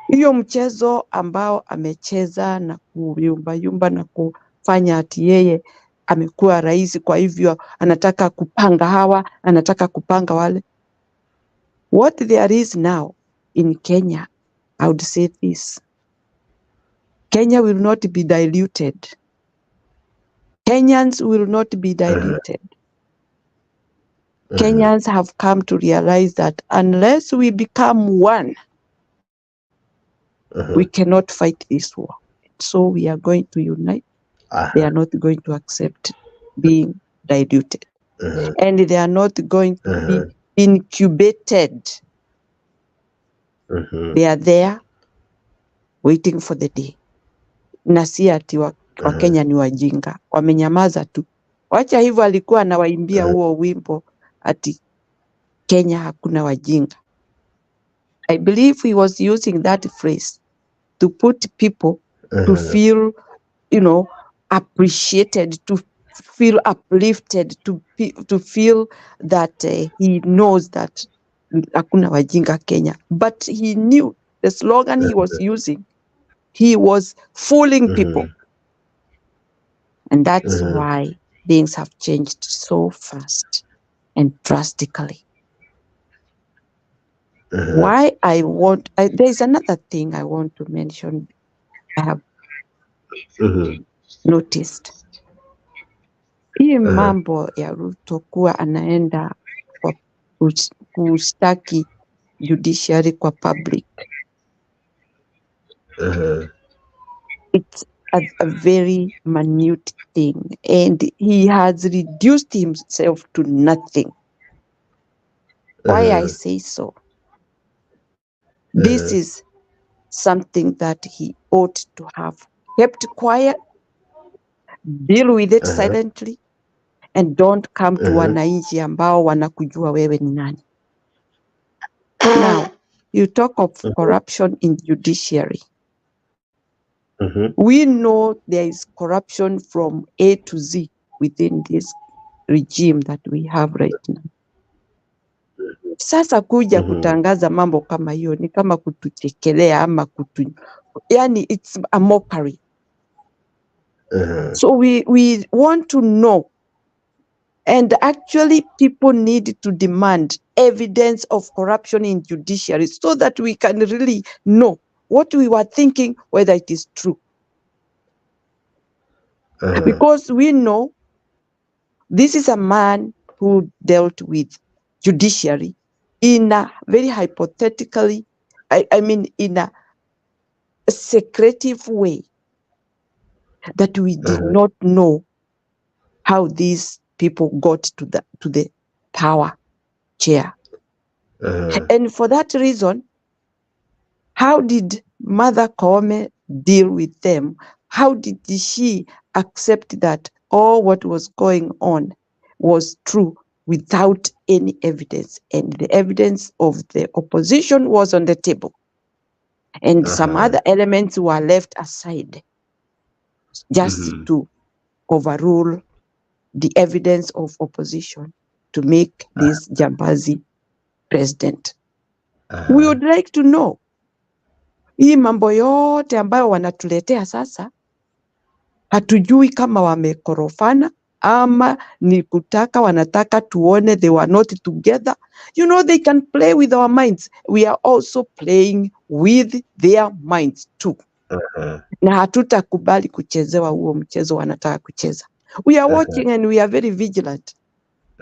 Hiyo mchezo ambao amecheza na kuyumba na kufanya ati yeye amekuwa rais, kwa hivyo anataka kupanga hawa, anataka kupanga wale. What there is now in Kenya, I would say this: Kenya will not be diluted. Kenyans will not be diluted. Kenyans have come to realize that unless we become one, we cannot fight this war. So we are going to unite. They are not going to accept being diluted. And they are not going to be incubated. They are there waiting for the day. Na si ati wa Kenya ni wajinga. Wamenyamaza tu. Wacha hivyo alikuwa anawaimbia huo wimbo ati Kenya hakuna wajinga. I believe he was using that phrase to put people to feel, appreciated, to feel uplifted, to feel that he knows that hakuna wajinga Kenya. But he knew the slogan he was using, he was fooling people. And that's why things have changed so fast and drastically. Why there's another thing I want to mention. I have noticed. Hii mambo ya Ruto kuwa anaenda kwa kustaki judiciary kwa public. It's a very minute thing, and he has reduced himself to nothing. Why I say so? This is something that he ought to have kept quiet, deal with it silently, and don't come to wananchi ambao wanakujua wewe ni nani. Now, you talk of corruption in judiciary. We know there is corruption from A to Z within this regime that we have right now. Sasa kuja kutangaza mambo kama hiyo ni kama kutuchekelea ama yani it's a mockery. So we want to know, and actually people need to demand evidence of corruption in judiciary so that we can really know what we were thinking, whether it is true. Because we know this is a man who dealt with judiciary in a very hypothetically, I mean in a secretive way that we did not know how these people got to the power chair. And for that reason, how did Mother Koome deal with them? How did she accept that all what was going on was true without any evidence? And the evidence of the opposition was on the table. And some other elements were left aside just to overrule the evidence of opposition to make this Jambazi president. We would like to know, hii mambo yote ambayo wanatuletea sasa, hatujui kama wamekorofana ama ni kutaka wanataka tuone they were not together. You know, they can play with our minds. We are also playing with their minds too. Na hatutakubali kuchezewa huo mchezo wanataka kucheza. We are watching and we are very vigilant.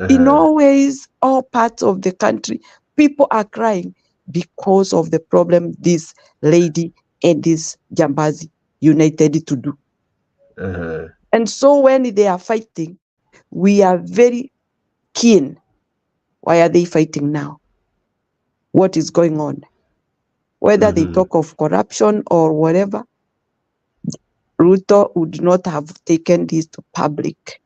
In all ways, all parts of the country, people are crying because of the problem this lady and this Jambazi united to do. And so when they are fighting, we are very keen. Why are they fighting now? What is going on? Whether they talk of corruption or whatever, Ruto would not have taken this to public.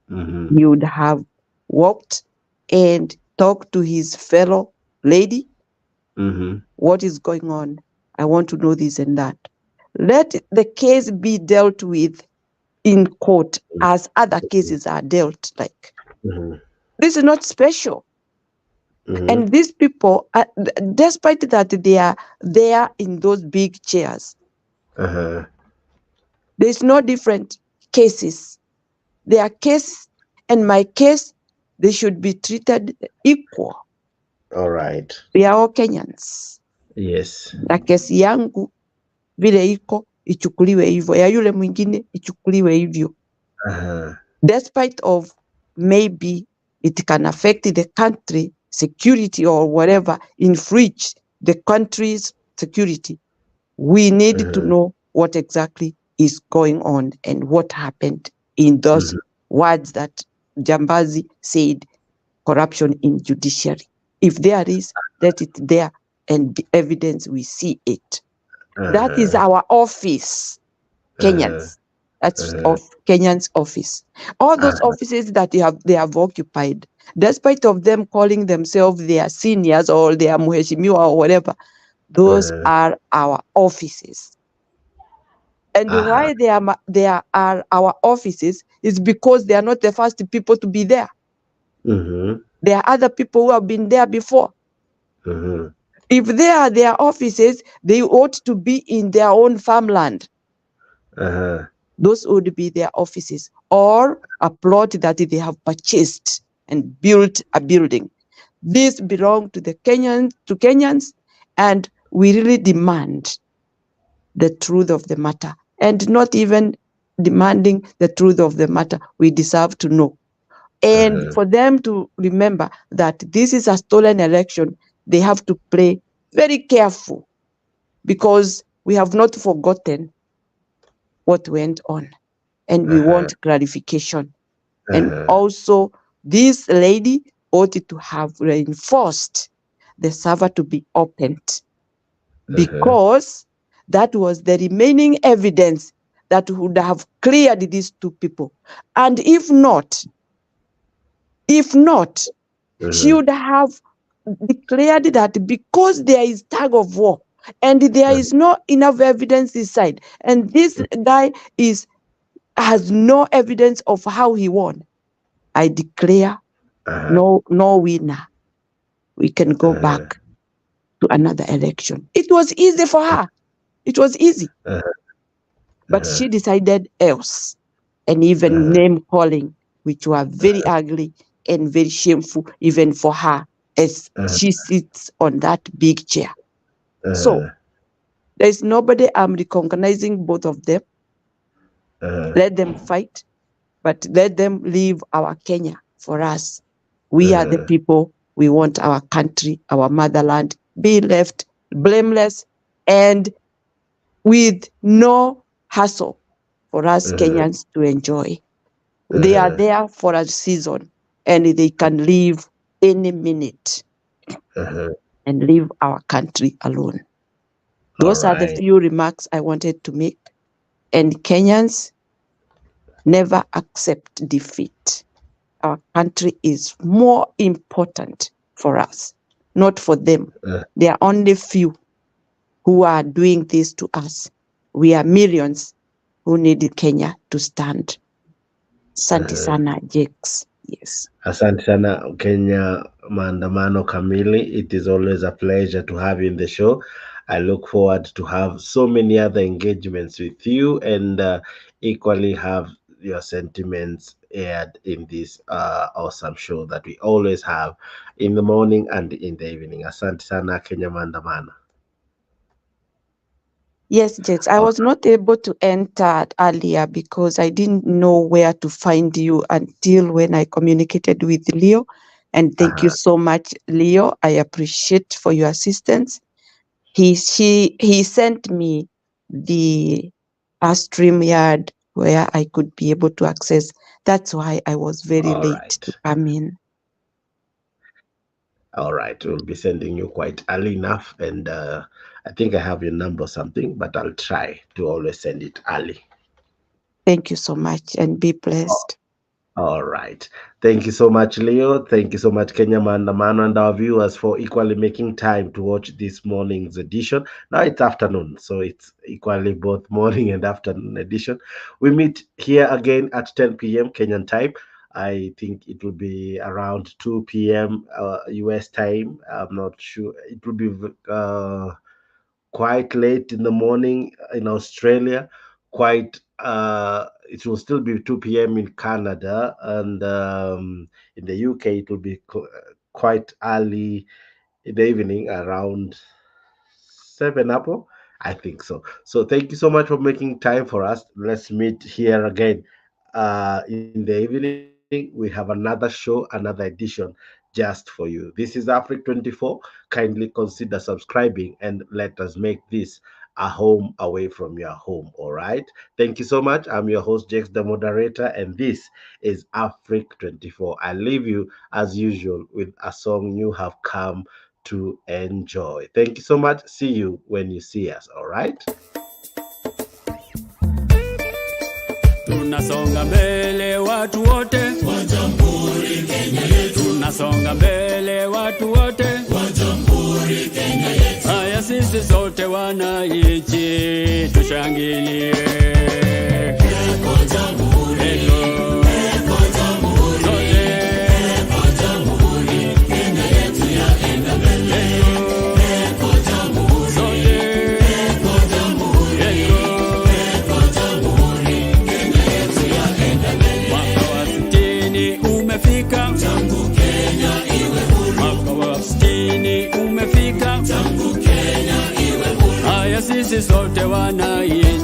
He would have walked and talked to his fellow lady. What is going on? I want to know this and that. Let the case be dealt with in court as other cases are dealt like. This is not special. And these people, despite that they are there in those big chairs, there's no different cases. Their case and my case, they should be treated equal. All right. We are all Kenyans. Yes. Na kesi yangu vile iko ichukuliwe hivyo, ya yule mwingine ichukuliwe hivyo. Despite of maybe it can affect the country security or whatever, infringe the country's security, we need to know what exactly is going on and what happened in those words that Jambazi said, corruption in judiciary. If there is, let it there and the evidence, we see it. That is our office, Kenyans. That's of Kenyans' office. All those offices that they have occupied, despite of them calling themselves their seniors or their muheshimiwa or whatever, those are our offices. And why they are our offices is because they are not the first people to be there. There are other people who have been there before. If they are their offices, they ought to be in their own farmland. Those would be their offices, or a plot that they have purchased and built a building. This belongs to the Kenyans, and we really demand the truth of the matter. And not even demanding the truth of the matter, we deserve to know. And for them to remember that this is a stolen election, they have to play very careful, because we have not forgotten what went on, and we want clarification. And also, this lady ought to have reinforced the server to be opened, because that was the remaining evidence that would have cleared these two people. And if not, she would have declared that because there is tug of war and there is not enough evidence this side, and this guy has no evidence of how he won, I declare no winner. We can go back to another election. It was easy for her. It was easy. But she decided else, and even name calling, which were very ugly and very shameful even for her, as she sits on that big chair. So there's nobody, I'm recognizing both of them. Let them fight, but let them leave our Kenya for us. We are the people. We want our country, our motherland, be left blameless and with no hassle for us Kenyans to enjoy. They are there for a season, and they can leave any minute and leave our country alone. Those are the few remarks I wanted to make. And Kenyans, never accept defeat. Our country is more important for us, not for them. There are only few who are doing this to us. We are millions who need Kenya to stand. Asante sana, Jakes. Yes. Asante sana Kenya Maandamano Kamili. It is always a pleasure to have you in the show. I look forward to have so many other engagements with you, and equally have your sentiments aired in this awesome show that we always have in the morning and in the evening. Asante sana Kenya Maandamano. Yes, Jex, I was not able to enter earlier because I didn't know where to find you until when I communicated with Leo. And thank you so much, Leo. I appreciate for your assistance. He sent me the StreamYard where I could be able to access. That's why I was very late to come in. All right, we'll be sending you quite early enough, and I think I have your number or something, but I'll try to always send it early. Thank you so much, and be blessed. All right. Thank you so much, Leo. Thank you so much, Kenya Maandamano, and our viewers for equally making time to watch this morning's edition. Now it's afternoon, so it's equally both morning and afternoon edition. We meet here again at 10 p.m. Kenyan time. I think it will be around 2 p.m. US time. I'm not sure. It will be quite late in the morning in Australia. It will still be 2 p.m. in Canada, and in the UK it will be quite early in the evening, around 7 Apple. I think so. So thank you so much for making time for us. Let's meet here again in the evening. We have another show, another edition just for you. This is Africa 24. Kindly consider subscribing and let us make this a home away from your home. All right. Thank you so much. I'm your host, Jex, the moderator, and this is Africa 24. I leave you as usual with a song you have come to enjoy. Thank you so much. See you when you see us. All right. Tunasonga mbele watu wote wa Jamhuri Kenya yetu. Tunasonga mbele watu wote wa Jamhuri Kenya yetu. Haya sisi sote wananchi tushangilie. Eko Jamhuri, eko Jamhuri, eko Jamhuri Kenya yetu yaenda mbele. Eko Jamhuri, eko Jamhuri, eko Jamhuri Kenya yetu yaenda mbele. Mwaka wa 60 umefika, tangu Kenya iwe huru. Mwaka wa 60 umefika, tangu Kenya iwe huru. Haya sisi sote wananchi